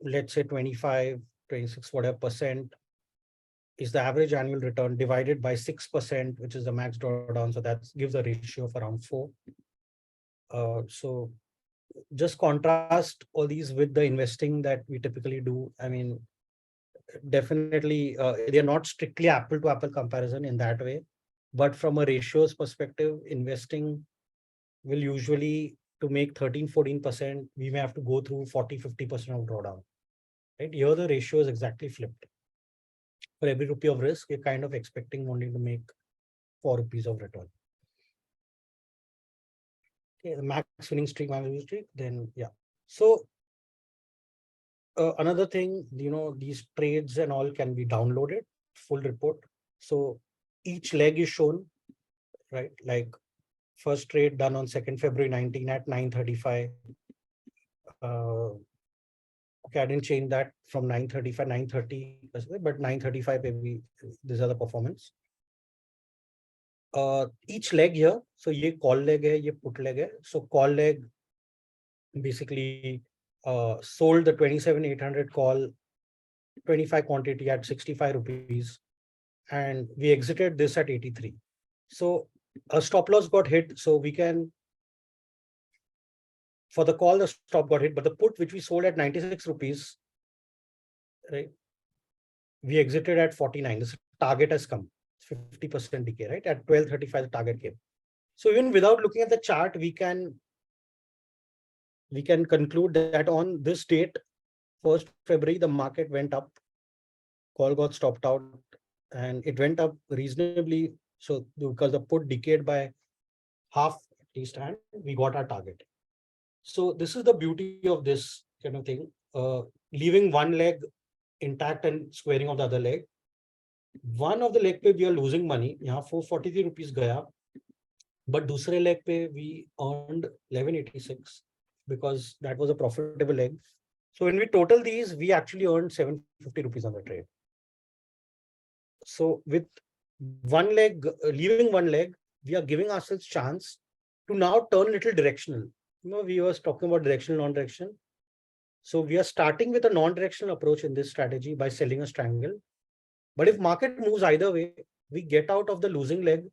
E: let's say 25, 26, whatever percent is the average annual return divided by 6%, which is the max drawdown. So that gives a ratio of around 4. So just contrast all these with the investing that we typically do. I mean, definitely they're not strictly apple to apple comparison in that way, but from a ratios perspective, investing will usually to make 13-14%, we may have to go through 40-50% of drawdown. Right? Here the ratio is exactly flipped. For every rupee of risk, you're kind of expecting only to make 4 rupees of return. Okay, the max winning streak, then yeah. So another thing, these trades and all can be downloaded, full report. So each leg is shown, right? Like first trade done on 2nd February 19 at 9:35. Okay, I didn't change that from 935, 930, but 935 maybe these are the performance. Each leg here, so ye call leg hai, ye put leg hai. So call leg basically sold the 27,800 call 25 quantity at 65 rupees, and we exited this at 83. So a stop loss got hit, so we can, for the call the stop got hit, but the put which we sold at 96 rupees, right, we exited at 49. This target has come, 50% decay, right? At 12:35 the target came. So even without looking at the chart, we can conclude that on this date, 1st February, the market went up, call got stopped out, and it went up reasonably. So because the put decayed by half at least, and we got our target. So this is the beauty of this kind of thing. Leaving one leg intact and squaring of the other leg. One of the leg pe we are losing money. यहाँ 443 rupees gaya, but दूसरे leg पे we earned 1186 because that was a profitable leg. So when we total these, we actually earned 750 rupees on the trade. So with one leg, leaving one leg, we are giving ourselves chance to now turn little directional. You know, we was talking about directional, non-directional. So we are starting with a non-directional approach in this strategy by selling a strangle. But if market moves either way, we get out of the losing leg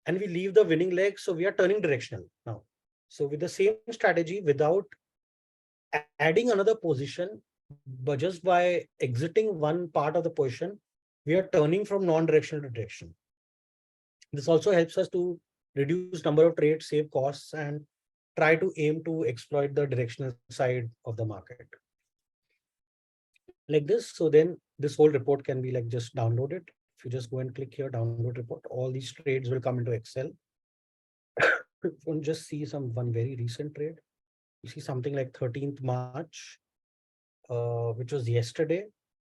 E: and we leave the winning leg. So we are turning directional now. So with the same strategy, without adding another position, but just by exiting one part of the position, we are turning from non-directional to direction. This also helps us to reduce number of trades, save costs, and try to aim to exploit the directional side of the market. Like this, so then this whole report can be like just downloaded. If you just go and click here, download report, all these trades will come into Excel. You can just see one very recent trade. You see something like 13th March, which was yesterday.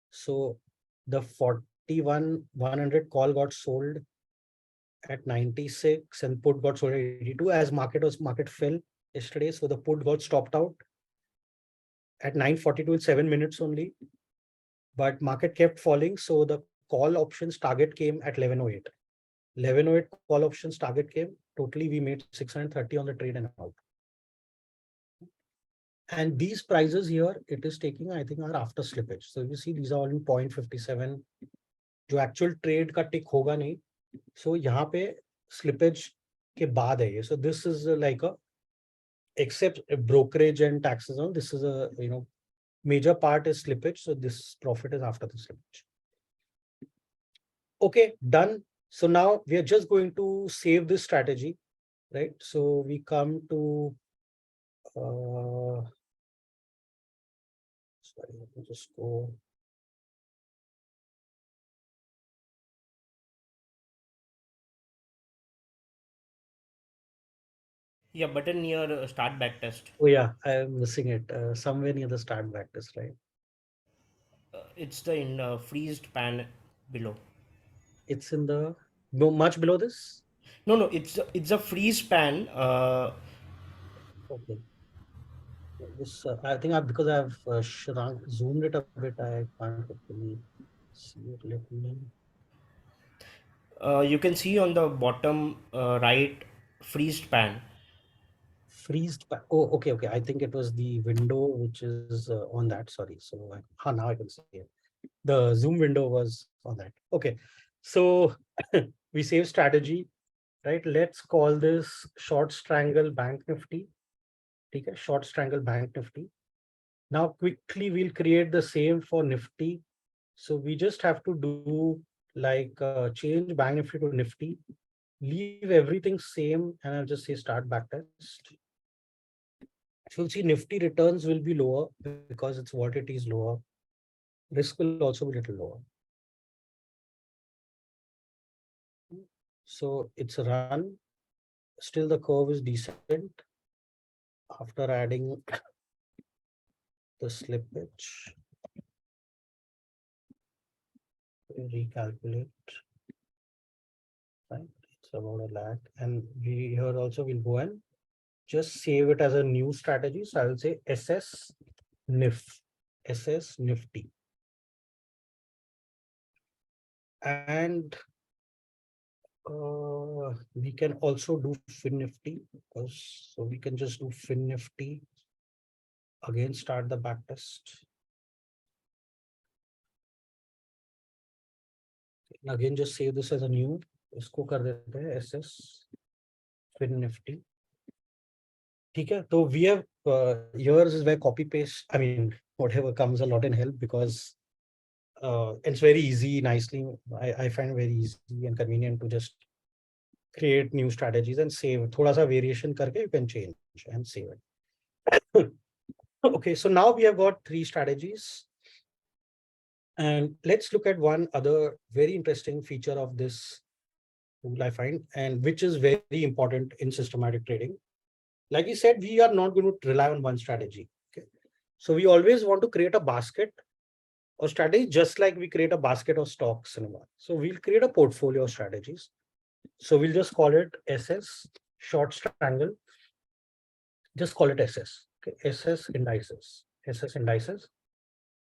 E: So the 41,100 call got sold at 96 and put got sold at 82 as market fell yesterday. So the put got stopped out at 9:42 in 7 minutes only, but market kept falling. So the call options target came at 11:08. 11:08 call options target came. Totally, we made 630 on the trade and out. And these prices here, it is taking, I think, are after slippage. So you see, these are all in 0.57. जो actual trade का tick होगा नहीं. So यहाँ पे slippage के बाद है ये. So this is like a, except brokerage and taxes on, this is a, major part is slippage. So this profit is after the slippage. Okay, done. So now we are just going to save this strategy, right? So we come to, sorry, let me just go.
B: Yeah, button near start backtest.
E: Oh yeah, I am missing it. Somewhere near the start backtest, right?
B: It's the freezed pan below.
E: It's in the much below this.
B: No, it's a freeze pan.
E: Okay. This I think because I've shrunk, zoomed it a bit. I can't really see it. Let me.
B: You can see on the bottom right freezed pan.
E: Freezed. Oh, okay, okay. I think it was the window which is on that. Sorry. So now I can see it. The zoom window was on that. Okay. So we save strategy, right? Let's call this short strangle bank nifty. Okay, short strangle bank nifty. Now quickly we'll create the same for nifty. So we just have to do like change bank nifty to nifty, leave everything same, and I'll just say start backtest. So you'll see nifty returns will be lower because its volatility is lower. Risk will also be a little lower. So it's a run. Still the curve is decent after adding the slippage. Recalculate. Right. It's about a lakh. And we here also will go and just save it as a new strategy. So I will say SS NIF. SS Nifty. And we can also do Fin Nifty, because so we can just do Fin Nifty. Again, start the backtest. And again, just save this as a new. इसको कर देते हैं SS Fin Nifty. ठीक है, तो we have yours is where copy paste. I mean, whatever comes a lot in help, because it's very easy, nicely. I find very easy and convenient to just create new strategies and save. Thoda sa variation karke you can change and save it. Okay, so now we have got 3 strategies. And let's look at one other very interesting feature of this tool, I find, and which is very important in systematic trading. Like we said, we are not going to rely on one strategy. Okay, so we always want to create a basket or strategy, just like we create a basket of stocks in a while. So we'll create a portfolio of strategies. So we'll just call it SS short strangle. Just call it SS. Okay, SS indices,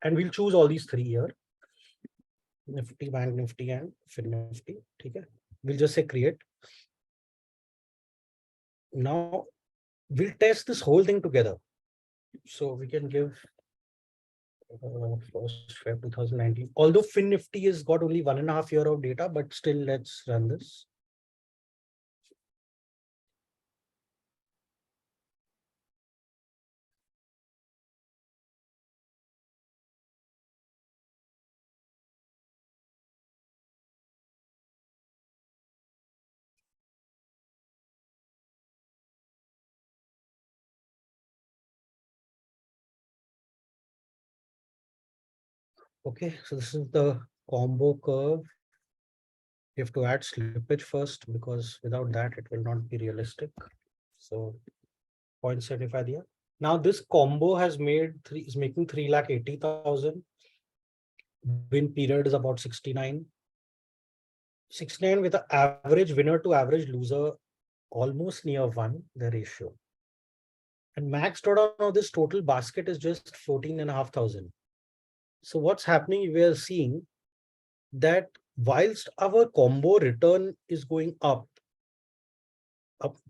E: and we'll choose all these 3 here: Nifty, Bank Nifty, and Fin Nifty. Okay, we'll just say create. Now we'll test this whole thing together. So we can give 1st Feb 2019. Although Fin Nifty has got only 1.5 years of data, but still, let's run this. Okay, so this is the combo curve. You have to add slippage first, because without that it will not be realistic. So 0.75 here. Now this combo has made is making 3,80,000. Win period is about 69. 69 with an average winner to average loser almost near 1, the ratio. And max drawdown of this total basket is just 14,500. So what's happening, we are seeing that whilst our combo return is going up,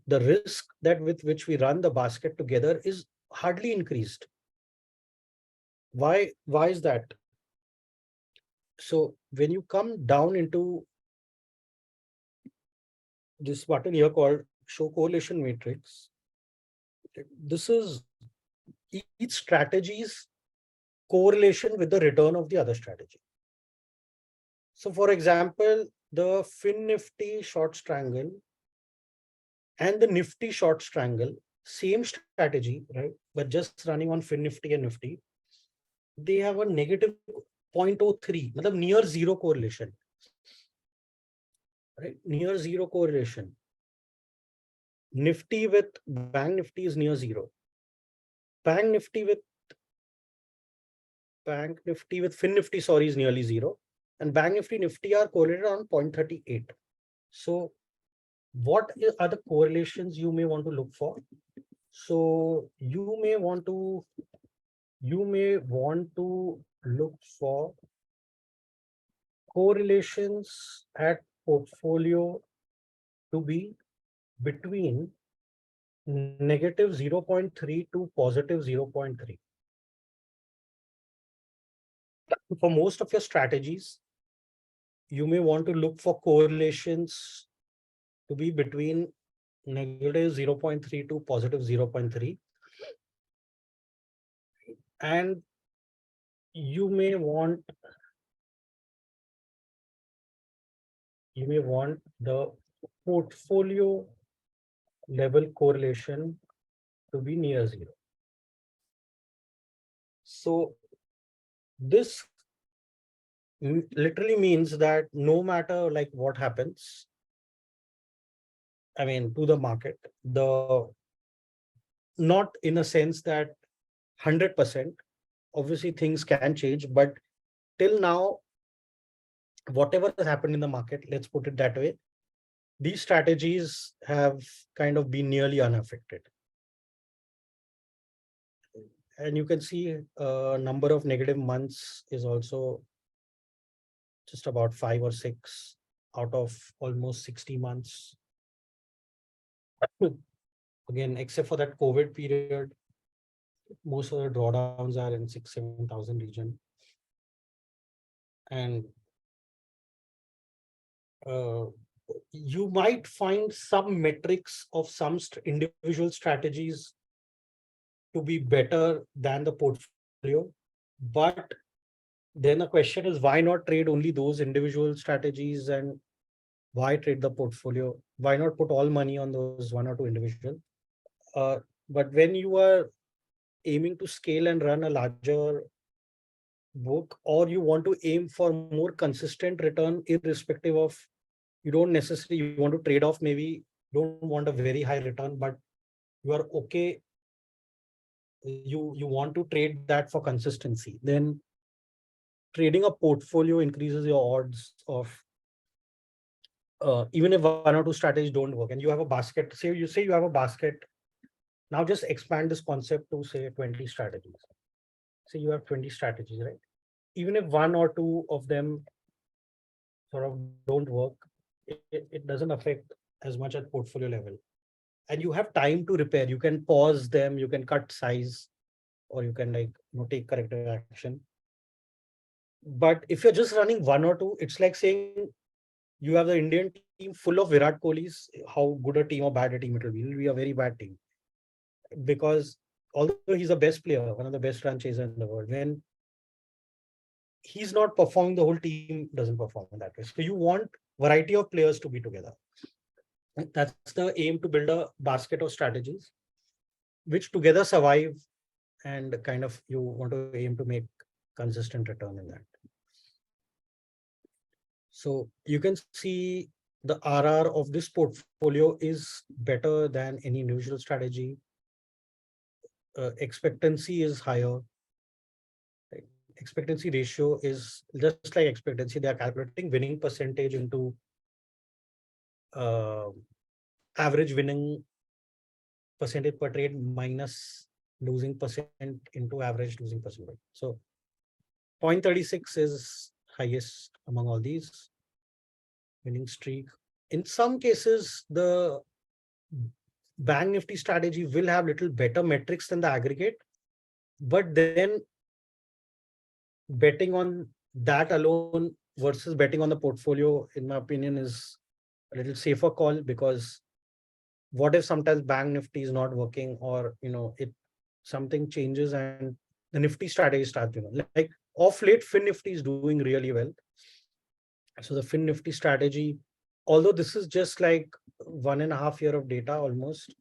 E: the risk that with which we run the basket together is hardly increased. Why is that? So when you come down into this button here called show correlation matrix, this is each strategy's correlation with the return of the other strategy. So for example, the Fin Nifty short strangle and the Nifty short strangle, same strategy, right? But just running on Fin Nifty and Nifty, they have a negative 0.03, near zero correlation, right? Near zero correlation. Nifty with Bank Nifty is near zero. Bank Nifty with Fin Nifty, sorry, is nearly zero. And Bank Nifty are correlated on 0.38. So what are the correlations you may want to look for? So you may want to look for correlations at portfolio to be between negative 0.3 to positive 0.3. For most of your strategies, you may want to look for correlations to be between negative 0.3 to positive 0.3. And you may want the portfolio level correlation to be near zero. So this literally means that no matter like what happens, I mean, to the market, not in a sense that 100%, obviously things can change, but till now, whatever has happened in the market, let's put it that way, these strategies have kind of been nearly unaffected. And you can see number of negative months is also just about 5 or 6 out of almost 60 months. Again, except for that COVID period, most of the drawdowns are in 6,000-7,000 region. And you might find some metrics of some individual strategies to be better than the portfolio. But then the question is, why not trade only those individual strategies, and why trade the portfolio? Why not put all money on those 1 or 2 individual? But when you are aiming to scale and run a larger book, or you want to aim for more consistent return, irrespective of, you don't necessarily, you want to trade off, maybe don't want a very high return, but you are okay, you want to trade that for consistency, then trading a portfolio increases your odds of, even if 1 or 2 strategies don't work and you have a basket, say you have a basket. Now just expand this concept to say 20 strategies. Say you have 20 strategies, right? Even if 1 or 2 of them sort of don't work, it doesn't affect as much at portfolio level. And you have time to repair. You can pause them, you can cut size, or you can take corrective action. But if you're just running 1 or 2, it's like saying you have the Indian team full of Virat Kohlis. How good a team or bad a team it will be? It will be a very bad team. Because although he's the best player, one of the best run chasers in the world, when he's not performing, the whole team doesn't perform in that way. So you want variety of players to be together. That's the aim, to build a basket of strategies which together survive, and kind of you want to aim to make consistent return in that. So you can see the RR of this portfolio is better than any individual strategy. Expectancy is higher. Expectancy ratio is just like expectancy. They are calculating winning percentage into average winning percentage per trade minus losing percent into average losing percent. So 0.36 is highest among all these. Winning streak. In some cases, the Bank Nifty strategy will have little better metrics than the aggregate, but then betting on that alone versus betting on the portfolio, in my opinion, is a little safer call, because what if sometimes Bank Nifty is not working, or something changes and the Nifty strategy starts, like off late Fin Nifty is doing really well. So the Fin Nifty strategy, although this is just like 1.5 years of data almost,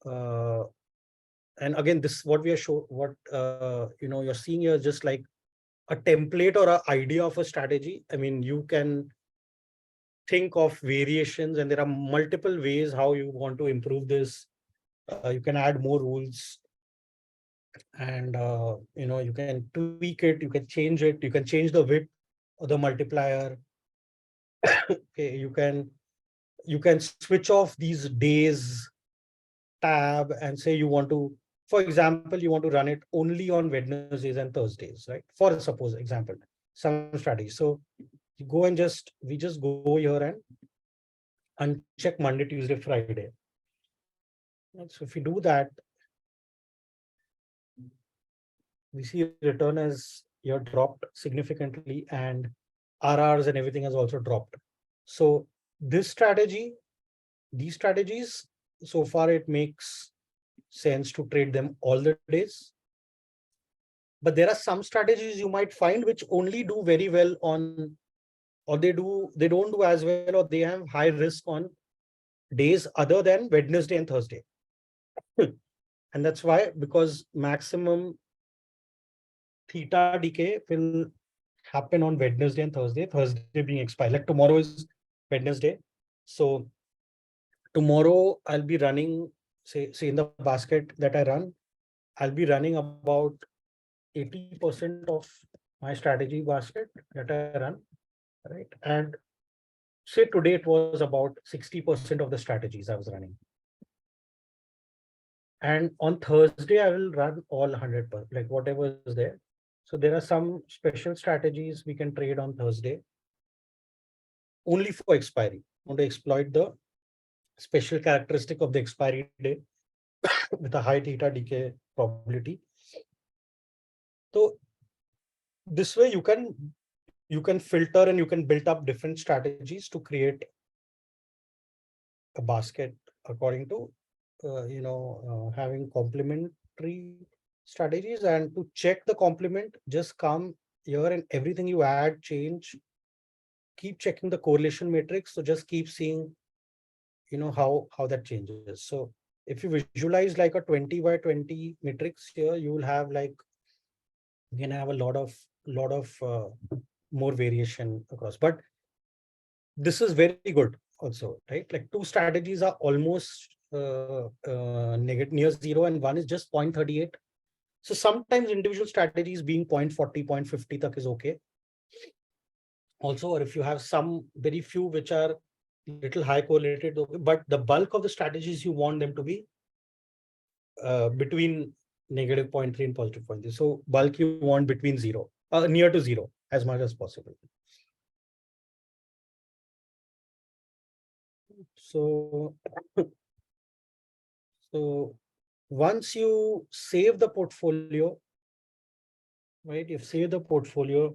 E: and again, this what we are you're seeing here is just like a template or an idea of a strategy. I mean, you can think of variations, and there are multiple ways how you want to improve this. You can add more rules, and you can tweak it, you can change it, you can change the width of the multiplier. Okay, you can switch off these days tab and say you want to, for example, you want to run it only on Wednesdays and Thursdays, right? For suppose example, some strategy. So you go and we just go here and uncheck Monday, Tuesday, Friday. And so if you do that, we see return as you're dropped significantly, and RRs and everything has also dropped. So this strategy, these strategies, so far it makes sense to trade them all the days. But there are some strategies you might find which only do very well on, or they don't do as well, or they have high risk on days other than Wednesday and Thursday. And that's why, because maximum theta decay will happen on Wednesday and Thursday, Thursday being expired. Like tomorrow is Wednesday. So tomorrow I'll be running, say in the basket that I run, I'll be running about 80% of my strategy basket that I run, right? And say today it was about 60% of the strategies I was running. And on Thursday, I will run all 100%, like whatever is there. So there are some special strategies we can trade on Thursday only for expiry. Want to exploit the special characteristic of the expiry day with a high theta decay probability. So this way you can filter and you can build up different strategies to create a basket according to having complementary strategies. And to check the complement, just come here and everything you add, change, keep checking the correlation matrix. So just keep seeing how that changes. So if you visualize like a 20 by 20 matrix here, you will have like you can have a lot of more variation across. But this is very good also, right? Like two strategies are almost negative near zero, and one is just 0.38. So sometimes individual strategies being 0.40, 0.50 tak is okay. Also, or if you have some very few which are little high correlated, okay, but the bulk of the strategies you want them to be between negative 0.3 and positive 0.3. So bulk you want between zero, near to zero as much as possible. So, so once you save the portfolio, right? You've saved the portfolio.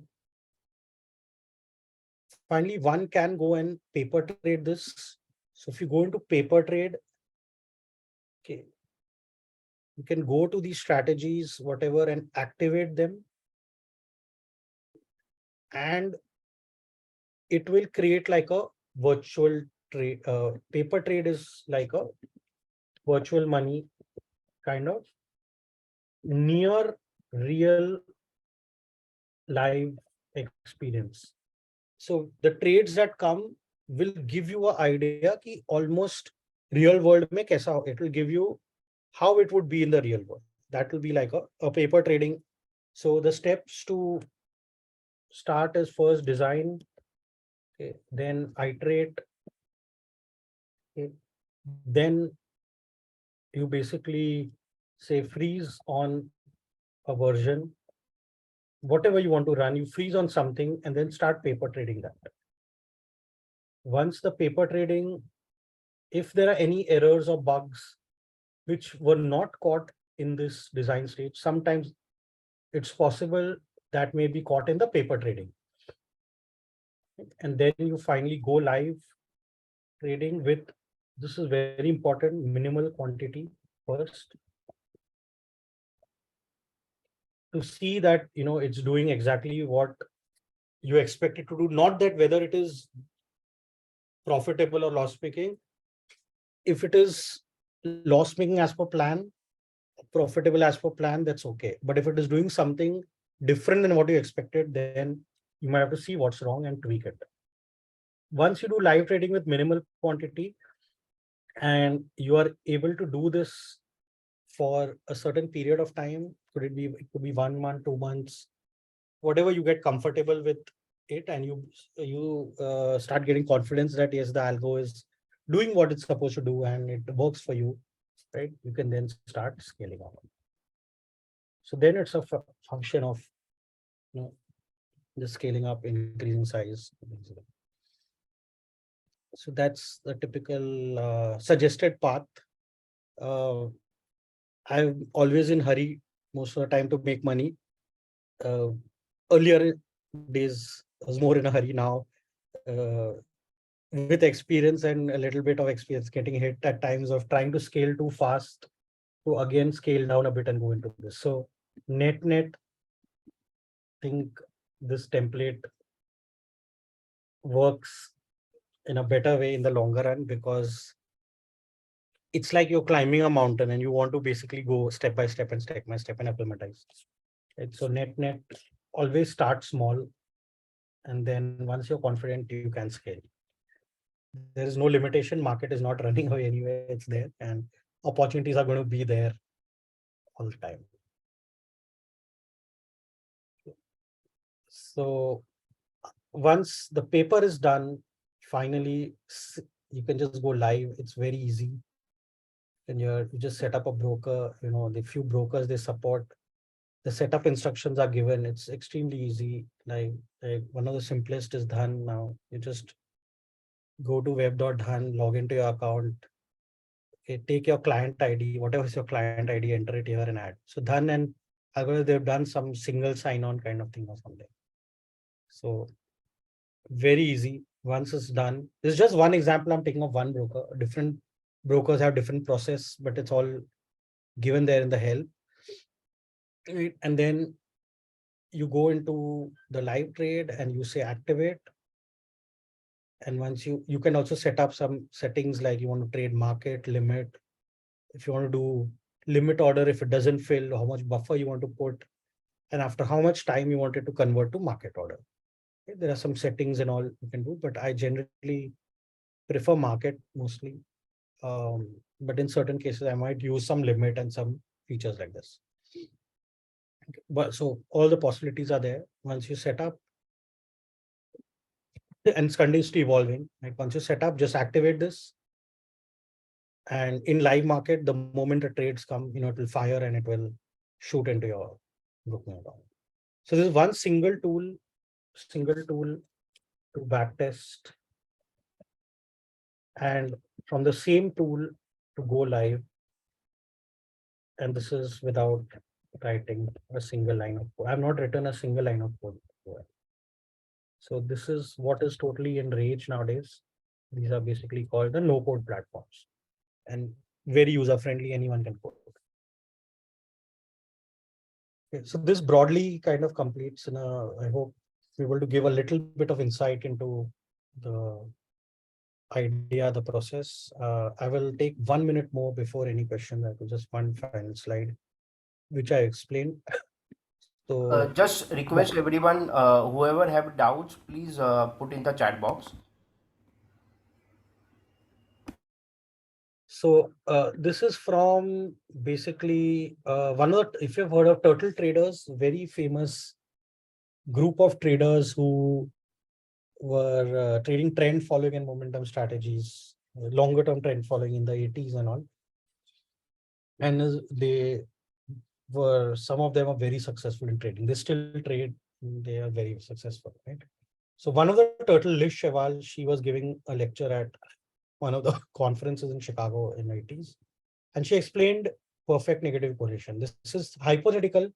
E: Finally, one can go and paper trade this. So if you go into paper trade, okay, you can go to these strategies, whatever, and activate them. And it will create like a virtual trade. Paper trade is like a virtual money kind of near real live experience. So the trades that come will give you an idea ki almost real world mein kaisa, it will give you how it would be in the real world. That will be like a paper trading. So the steps to start is first design, okay, then iterate, okay, then you basically say freeze on a version, whatever you want to run, you freeze on something and then start paper trading that. Once the paper trading, if there are any errors or bugs which were not caught in this design stage, sometimes it's possible that may be caught in the paper trading. And then you finally go live trading with, this is very important, minimal quantity first, to see that it's doing exactly what you expect it to do. Not that whether it is profitable or loss making. If it is loss making as per plan, profitable as per plan, that's okay. But if it is doing something different than what you expected, then you might have to see what's wrong and tweak it. Once you do live trading with minimal quantity and you are able to do this for a certain period of time, it could be 1 month, 2 months, whatever you get comfortable with it, and you start getting confidence that yes, the algo is doing what it's supposed to do and it works for you, right? You can then start scaling up. So then it's a function of the scaling up, increasing size. So that's the typical suggested path. I'm always in hurry most of the time to make money. Earlier days I was more in a hurry. Now with experience and a little bit of experience getting hit at times of trying to scale too fast to again scale down a bit and go into this. So net, think this template works in a better way in the longer run, because it's like you're climbing a mountain and you want to basically go step by step and step by step and acclimatize. Right? So net always start small, and then once you're confident, you can scale. There is no limitation. Market is not running away anywhere. It's there, and opportunities are going to be there all the time. So once the paper is done, finally you can just go live. It's very easy. and you just set up a broker. The few brokers they support, the setup instructions are given. It's extremely easy. Like one of the simplest is Dhan now. You just go to web.dhan, log into your account, okay, take your client ID, whatever is your client ID, enter it here and add. So Dhan and Algorithm, they've done some single sign-on kind of thing or something. So very easy. Once it's done, this is just one example. I'm taking of one broker. Different brokers have different process, but it's all given there in the help. Right? And then you go into the live trade and you say activate. And once you can also set up some settings, like you want to trade market limit. If you want to do limit order, if it doesn't fill, how much buffer you want to put, and after how much time you want it to convert to market order. Okay, there are some settings and all you can do, but I generally prefer market mostly. But in certain cases, I might use some limit and some features like this. Okay, but so all the possibilities are there. Once you set up, and it's continuously evolving. Like once you set up, just activate this. And in live market, the moment the trades come, it will fire and it will shoot into your broking account. So this is one single tool to backtest, and from the same tool to go live. And this is without writing a single line of code. I've not written a single line of code before. So this is what is totally in rage nowadays. These are basically called the no-code platforms, and very user-friendly. Anyone can code. Okay, so this broadly kind of completes I hope we able to give a little bit of insight into the idea, the process. I will take 1 minute more before any question. That was just one final slide, which I explained. So
B: Just request everyone, whoever have doubts, please put in the chat box.
E: So this is from basically one of the, if you've heard of Turtle Traders, very famous group of traders who were trading trend following and momentum strategies, longer term trend following in the 80s and all. And they were, some of them are very successful in trading. They still trade, they are very successful, right? So one of the Turtle, Liz Cheval, she was giving a lecture at one of the conferences in Chicago in the 80s. And she explained perfect negative correlation. This is hypothetical,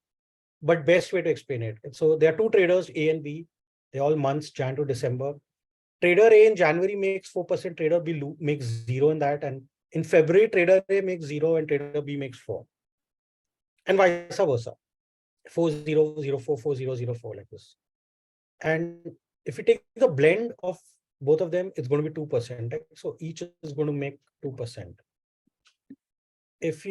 E: but best way to explain it. So there are two traders, A and B. They're all months, Jan to December. Trader A in January makes 4%, trader B makes 0 in that. And in February, trader A makes 0 and trader B makes 4. And vice versa. 4004, 4004 like this. And if you take the blend of both of them, it's going to be 2%. Right? So each is going to make 2%. If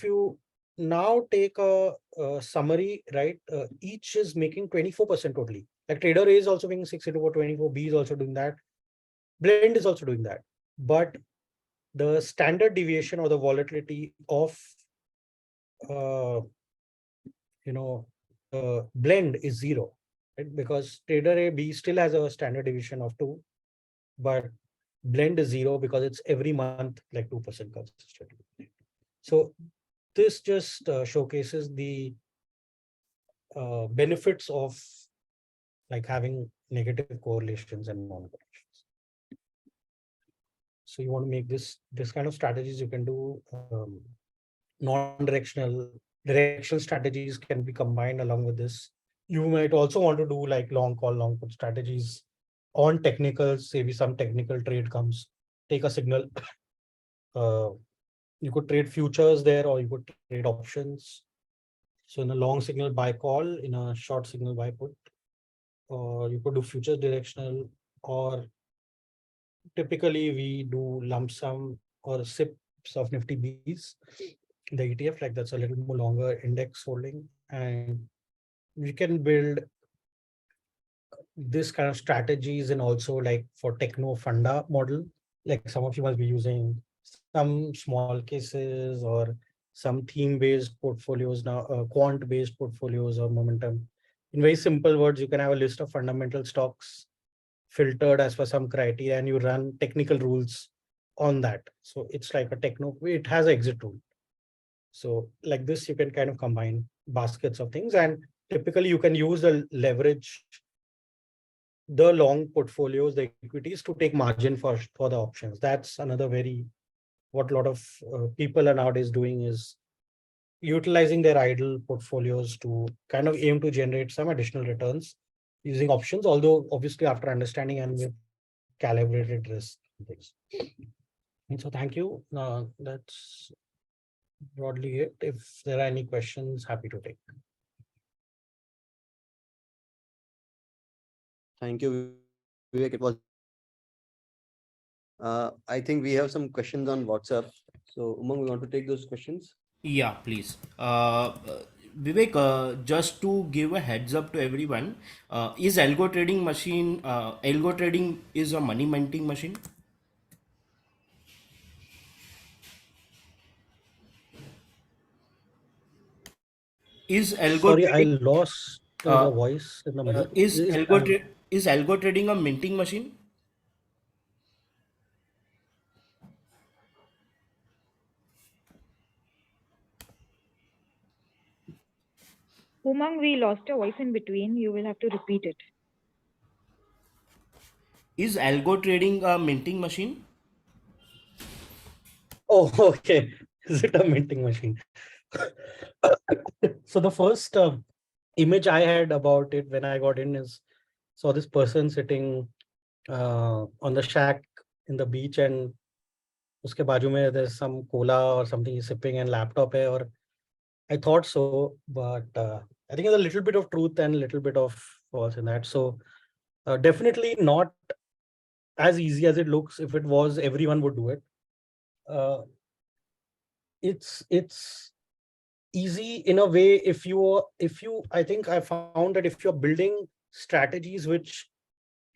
E: you now take a summary, right, each is making 24% totally. Like trader A is also making 64, 24, B is also doing that. Blend is also doing that. But the standard deviation or the volatility of blend is 0, right? Because trader A, B still has a standard deviation of 2, but blend is 0 because it's every month like 2% consistently. So this just showcases the benefits of like having negative correlations and non-correlations. So you want to make this kind of strategies you can do. Non-directional, directional strategies can be combined along with this. You might also want to do like long call, long put strategies on technicals. Maybe some technical trade comes, take a signal. You could trade futures there, or you could trade options. So in a long signal buy call, in a short signal buy put, or you could do futures directional, or typically we do lump sum or SIPs of Nifty Bs, the ETF, like that's a little more longer index holding, and we can build this kind of strategies and also like for techno funda model, like some of you must be using some small cases or some theme based portfolios now, quant based portfolios or momentum. In very simple words, you can have a list of fundamental stocks filtered as per some criteria, and you run technical rules on that. So it's like a techno, it has an exit rule. So like this, you can kind of combine baskets of things, and typically you can use the leverage, the long portfolios, the equities to take margin for the options. That's another very, what a lot of people are nowadays doing is utilizing their idle portfolios to kind of aim to generate some additional returns using options, although obviously after understanding and with calibrated risk things. And so thank you. That's broadly it. If there are any questions, happy to take.
A: Thank you, Vivek. It was. I think we have some questions on WhatsApp. So, Umang, we want to take those questions.
B: Yeah, please. Vivek, just to give a heads up to everyone, is algo trading is a money minting machine? Is algo
E: Sorry, I
B: trading
E: lost
B: uh,
E: your voice in the middle. Is
B: is algo trading a minting machine?
F: Umang, we lost your voice in between. You will have to repeat it.
B: Is algo trading a minting machine?
E: Oh, okay. Is it a minting machine? So the first image I had about it when I got in is saw this person sitting on the shack in the beach, and uske baaju mein there's some cola or something he's sipping and laptop hai, or I thought so, but I think there's a little bit of truth and a little bit of false in that. So definitely not as easy as it looks. If it was, everyone would do it. Uh, it's easy in a way if you I think I found that if you're building strategies which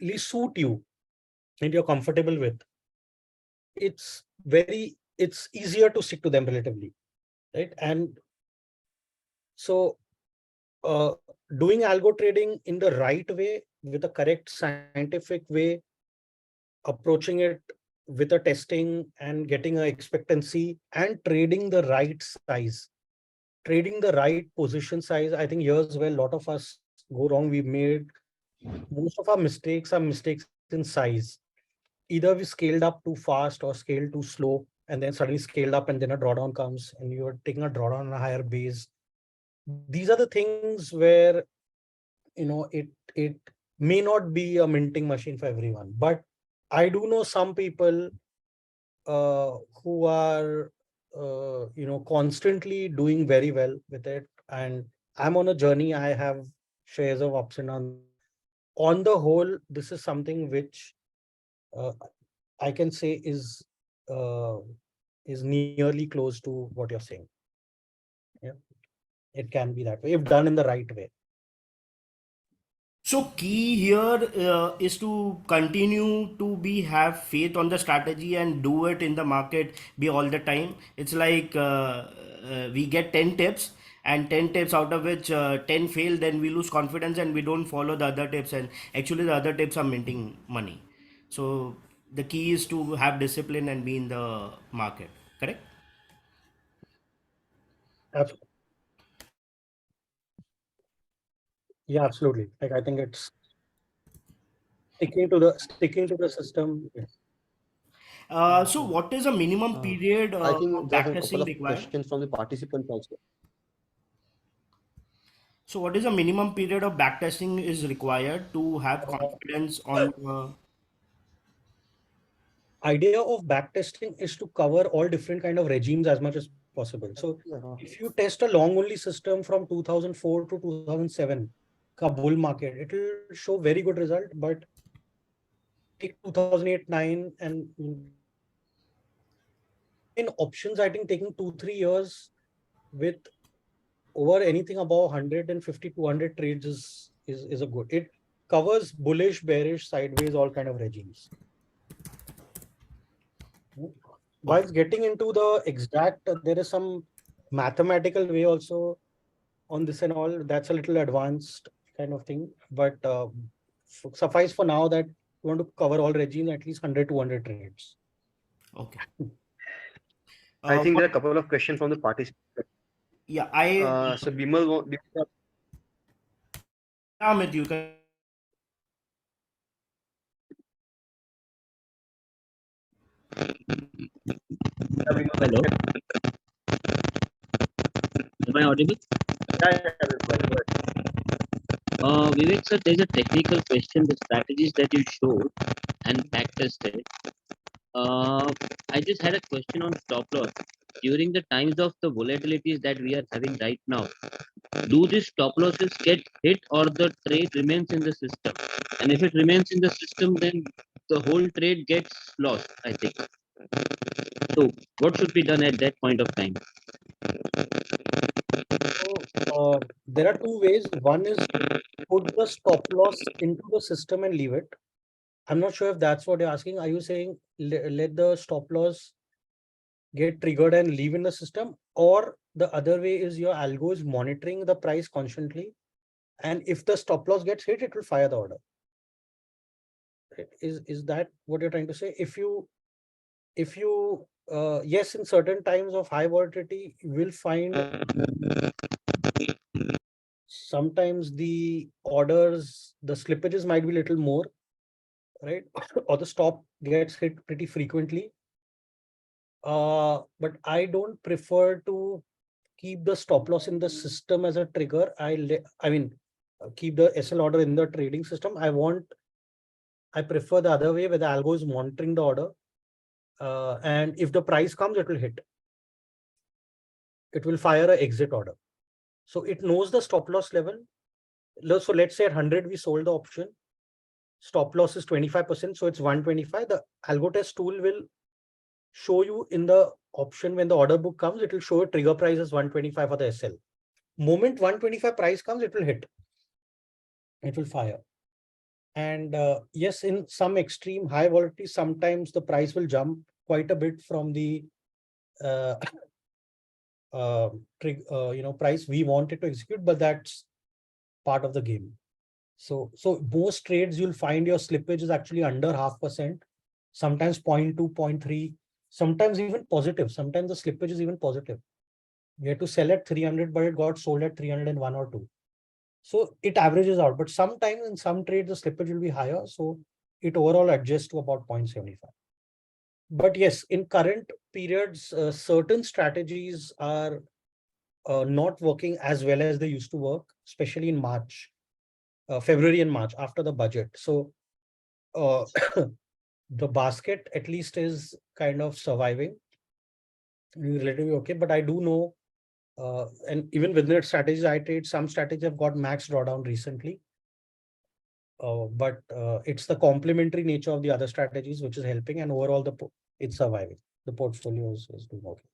E: really suit you and you're comfortable with, it's easier to stick to them relatively, right? And so doing algo trading in the right way, with the correct scientific way, approaching it with a testing and getting an expectancy and trading the right size, trading the right position size. I think here's where a lot of us go wrong. We made most of our mistakes are mistakes in size. Either we scaled up too fast or scaled too slow, and then suddenly scaled up and then a drawdown comes and you're taking a drawdown on a higher base. These are the things where, it may not be a minting machine for everyone, but I do know some people who are constantly doing very well with it, and I'm on a journey. I have shares of ups and downs. On the whole, this is something which uh, I can say is nearly close to what you're saying. Yeah, it can be that way if done in the right way.
B: So key here is to continue to have faith on the strategy and do it in the market be all the time. It's like we get 10 tips, and 10 tips out of which 10 fail, then we lose confidence and we don't follow the other tips, and actually the other tips are minting money. So the key is to have discipline and be in the market, correct?
E: Abs- Yeah, absolutely. Like I think it's sticking to the system. Yeah.
B: So what is a minimum period
A: I
B: of
A: think there's a couple
B: backtesting
A: of
B: required?
A: questions from the participants also.
B: So, what is the minimum period of backtesting is required to have confidence on?
E: Idea of backtesting is to cover all different kind of regimes as much as possible. So
A: Yeah.
E: if you test a long only system from 2004 to 2007 ka bull market, it will show very good result, but take 2008 9 and in options, I think taking 2-3 years with over anything above 150 200 trades is a good. It covers bullish, bearish, sideways, all kind of regimes. While getting into the exact, there is some mathematical way also on this and all. That's a little advanced kind of thing, but suffice for now that we want to cover all regimes, at least 100 200 trades.
B: Okay.
A: I think
B: For-
A: there are a couple of questions from the participants.
B: yeah,
A: So Bimal,
B: Amit, you can.
G: Hello, am I audible? Vivek sir, there's a technical question. The strategies that you showed and back tested. I just had a question on stop loss. During the times of the volatilities that we are having right now, do these stop losses get hit or the trade remains in the system? And if it remains in the system, then the whole trade gets lost, I think. So what should be done at that point of time?
E: So there are two ways. One is to put the stop loss into the system and leave it. I'm not sure if that's what you're asking. Are you saying let the stop loss get triggered and leave in the system? Or the other way is your algo is monitoring the price constantly. And if the stop loss gets hit, it will fire the order. Is that what you're trying to say? If you yes, in certain times of high volatility, you will find sometimes the orders, the slippages might be a little more, right? Or the stop gets hit pretty frequently. But I don't prefer to keep the stop loss in the system as a trigger. I mean, keep the SL order in the trading system. I prefer the other way where the algo is monitoring the order. And if the price comes, it will hit. It will fire an exit order. So it knows the stop loss level. So let's say at 100, we sold the option. Stop loss is 25%. So it's 125. The algotest tool will show you in the option when the order book comes, it will show a trigger price as 125 for the SL. Moment 125 price comes, it will hit. It will fire. And yes, in some extreme high volatility, sometimes the price will jump quite a bit from the price we want it to execute, but that's part of the game. So most trades you'll find your slippage is actually under 0.5%, sometimes 0.2, 0.3, sometimes even positive. Sometimes the slippage is even positive. We had to sell at 300, but it got sold at 301 or 2. So it averages out, but sometimes in some trades, the slippage will be higher. So it overall adjusts to about 0.75. But yes, in current periods, certain strategies are not working as well as they used to work, especially in March, February and March after the budget. So the basket at least is kind of surviving relatively okay. But I do know, and even within that strategies I trade, some strategies have got max drawdown recently. But it's the complementary nature of the other strategies which is helping, and overall it's surviving. The portfolio is doing okay.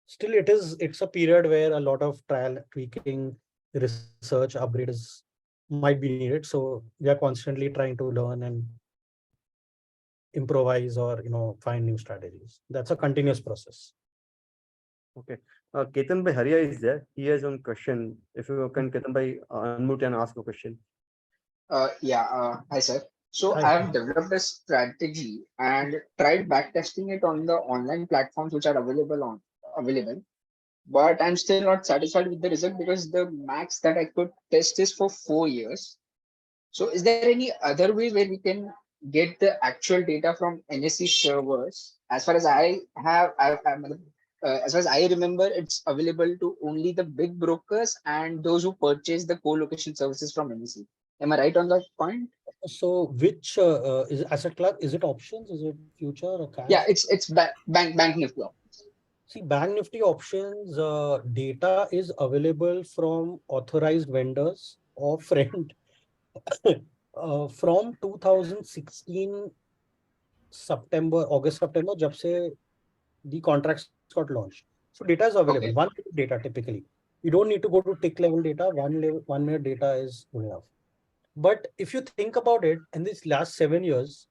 E: Still, it's a period where a lot of trial, tweaking, research, upgrades might be needed. So we are constantly trying to learn and improvise or find new strategies. That's a continuous process.
A: okay. Ketan Bhai Haria is there. He has one question. If you can, Ketan Bhai, unmute and ask a question.
H: Hi sir. So
E: Hi.
H: I have developed a strategy and tried backtesting it on the online platforms which are available, but I'm still not satisfied with the result because the max that I could test is for 4 years. So is there any other way where we can get the actual data from NSE servers? As far as as far as I remember, it's available to only the big brokers and those who purchase the co-location services from NSE. Am I right on that point?
E: So which is asset class? Is it options? Is it future or cash?
H: Yeah, it's bank Nifty.
E: See, Bank Nifty options data is available from authorized vendors or friend from 2016 August, September, jab se the contracts got launched. So data is available.
H: Okay.
E: One minute data typically. You don't need to go to tick level data. 1 minute data is good enough. But if you think about it, in these last 7 years,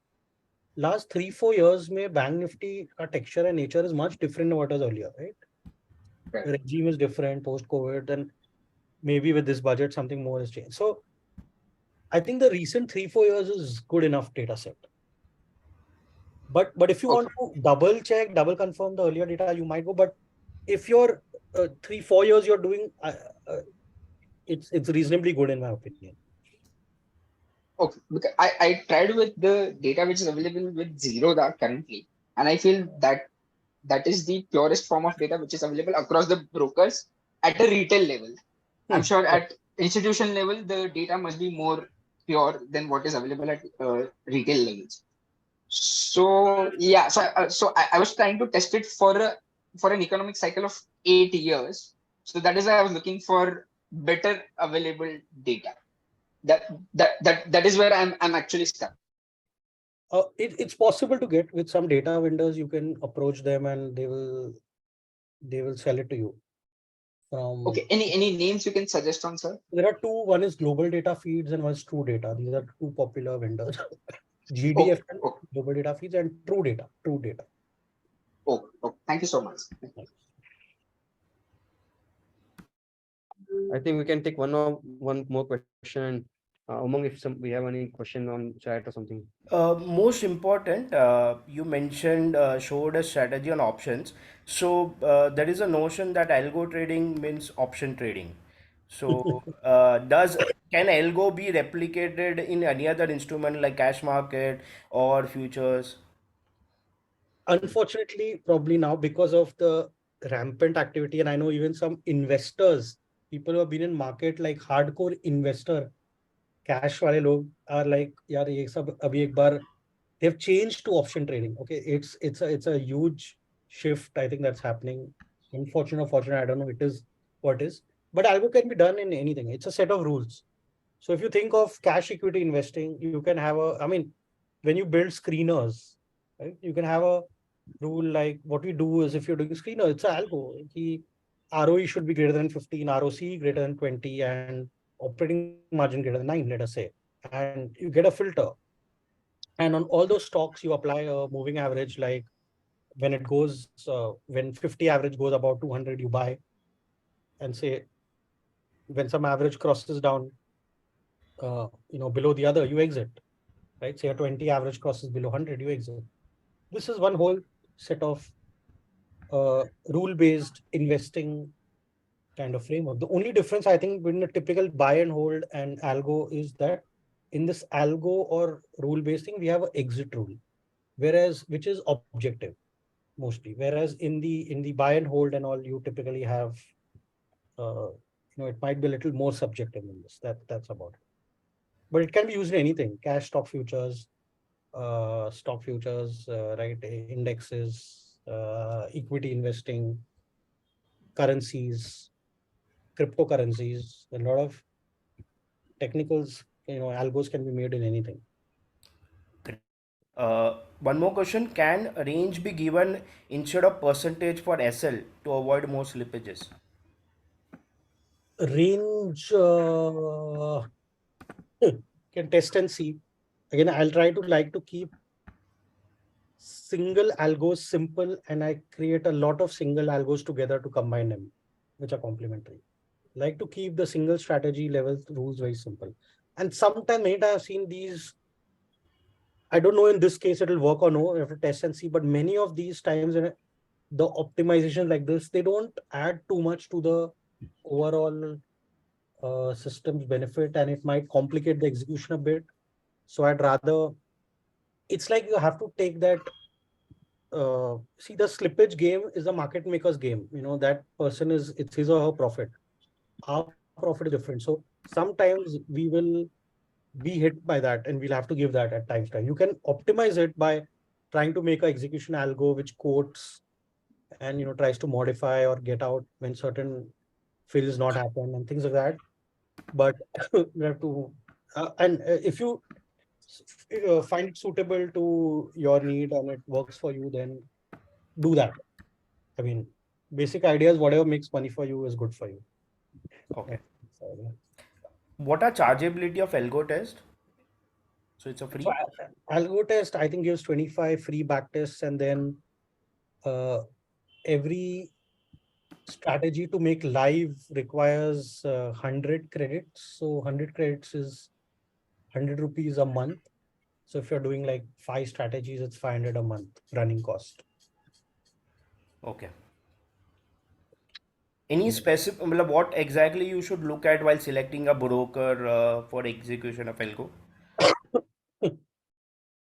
E: last 3-4 years, mein Bank Nifty texture and nature is much different than what was earlier, right?
H: Right.
E: The regime is different post-COVID, and maybe with this budget, something more has changed. So I think the recent 3-4 years is good enough data set. But if you want to double check, double confirm the earlier data, you might go. But if you're 3-4 years you're doing, it's reasonably good in my opinion.
H: Okay, because I tried with the data which is available with Zerodha currently, and I feel that that is the purest form of data which is available across the brokers at a retail level. I'm sure at institution level, the data must be more pure than what is available at retail levels. So yeah, I was trying to test it for an economic cycle of 8 years. So that is why I was looking for better available data. That is where I'm actually stuck.
E: It's possible to get with some data vendors. You can approach them and they will sell it to you.
H: Okay, any names you can suggest on, sir?
E: There are two. One is Global Data Feeds and one is True Data. These are two popular vendors.
H: Okay,
E: GDF,
H: okay,
E: Global Data Feeds, and True Data. True Data.
H: okay. Thank you so much.
A: I think we can take one more question. Umang, if we have any question on chat or something.
B: Most important, you mentioned showed a strategy on options. So there is a notion that algo trading means option trading. So does can algo be replicated in any other instrument like cash market or futures?
E: Unfortunately, probably now because of the rampant activity, and I know even some investors, people who have been in market like hardcore investor, cash wale log are like, yaar, ye sab abhi ek bar, they've changed to option trading. Okay, it's a huge shift. I think that's happening. Unfortunate or fortunate, I don't know. It is what is, but algo can be done in anything. It's a set of rules. So if you think of cash equity investing, you can have a. I mean, when you build screeners, right? You can have a rule like what we do is if you're doing screener, it's a algo. The ROE should be greater than 15, ROC greater than 20, and operating margin greater than 9, let us say. And you get a filter. And on all those stocks, you apply a moving average, like when it goes, when 50 average goes about 200, you buy, and say when some average crosses down, below the other, you exit, right? Say a 20 average crosses below 100, you exit. This is one whole set of rule-based investing kind of framework. The only difference I think between a typical buy and hold and algo is that in this algo or rule-based thing, we have an exit rule, whereas which is objective mostly. Whereas in the buy and hold and all, you typically have it might be a little more subjective in this. That's about it. But it can be used in anything: cash, stock futures, right? Indexes, equity investing, currencies, cryptocurrencies. A lot of technicals, algos can be made in anything.
B: One more question: can range be given instead of percentage for SL to avoid more slippages?
E: Range can test and see. Again, I'll try to like to keep single algos simple, and I create a lot of single algos together to combine them, which are complementary. Like to keep the single strategy level rules very simple. And sometimes many times I've seen these. I don't know in this case it'll work or no. You have to test and see. But many of these times, the optimization like this, they don't add too much to the overall system's benefit, and it might complicate the execution a bit. So I'd rather. It's like you have to take that. See, the slippage game is a market maker's game. That person it's his or her profit. Our profit is different. So sometimes we will be hit by that, and we'll have to give that at times. You can optimize it by trying to make an execution algo which quotes and tries to modify or get out when certain fills not happen and things like that. But you have to, if you find it suitable to your need and it works for you, then do that. I mean, basic ideas, whatever makes money for you is good for you.
B: Okay.
E: So,
B: What are chargeability of algo test? So it's a
E: So
B: free.
E: algotest, I think, gives 25 free back tests, and then every strategy to make live requires 100 credits. So 100 credits is 100 rupees a month. So if you're doing like 5 strategies, it's 500 a month running cost.
B: Okay. Any specific, what exactly you should look at while selecting a broker for execution of algo?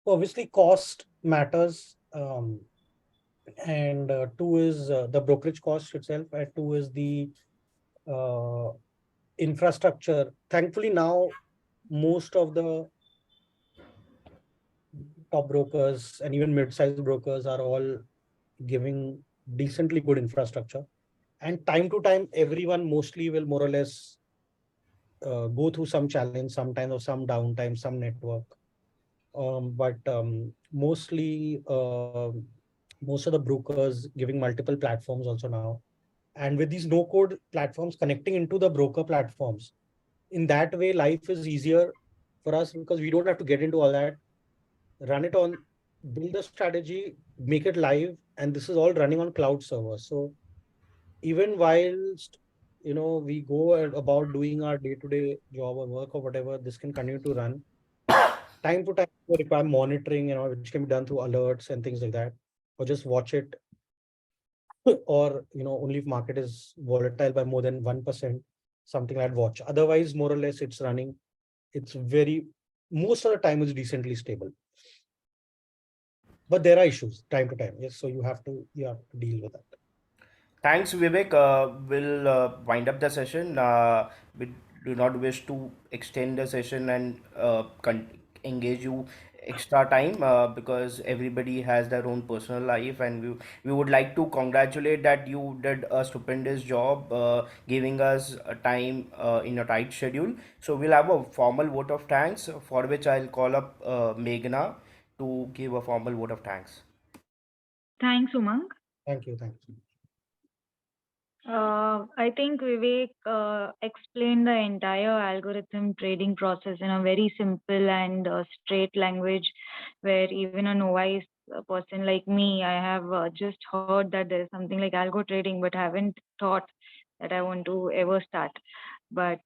E: Obviously, cost matters. And two is the brokerage cost itself, and two is the uh, infrastructure. Thankfully, now most of the top brokers and even mid-sized brokers are all giving decently good infrastructure. And time to time, everyone mostly will more or less go through some challenge, sometimes or some downtime, some network. But mostly, most of the brokers giving multiple platforms also now. And with these no-code platforms connecting into the broker platforms, in that way, life is easier for us because we don't have to get into all that. Run it on, build a strategy, make it live, and this is all running on cloud servers. So even whilst we go about doing our day-to-day job or work or whatever, this can continue to run. Time to time, we require monitoring, which can be done through alerts and things like that, or just watch it, or only if market is volatile by more than 1%, something like that, watch. Otherwise, more or less, it's running. It's very, most of the time is decently stable. But there are issues time to time. Yes, so you have to deal with that.
B: Thanks, Vivek. We'll wind up the session. We do not wish to extend the session and engage you extra time because everybody has their own personal life, and we would like to congratulate that you did a stupendous job giving us a time in a tight schedule. So we'll have a formal vote of thanks for which I'll call up Meghna to give a formal vote of thanks.
F: Thanks, Umang.
E: Thank you. Thank you.
F: I think Vivek explained the entire algorithm trading process in a very simple and straight language, where even a novice person like me, I have just heard that there is something like algo trading, but haven't thought that I want to ever start. But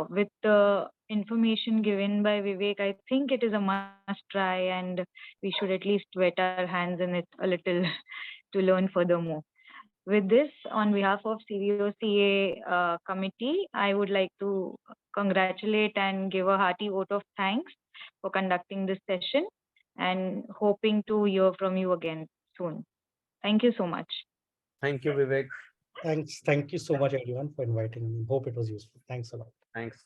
F: with the information given by Vivek, I think it is a must try, and we should at least wet our hands in it a little to learn furthermore. With this, on behalf of CVOCA committee, I would like to congratulate and give a hearty vote of thanks for conducting this session, and hoping to hear from you again soon. Thank you so much.
A: Thank you, Vivek.
E: Thanks. Thank you so much, everyone, for inviting me. Hope it was useful. Thanks a lot.
A: Thanks.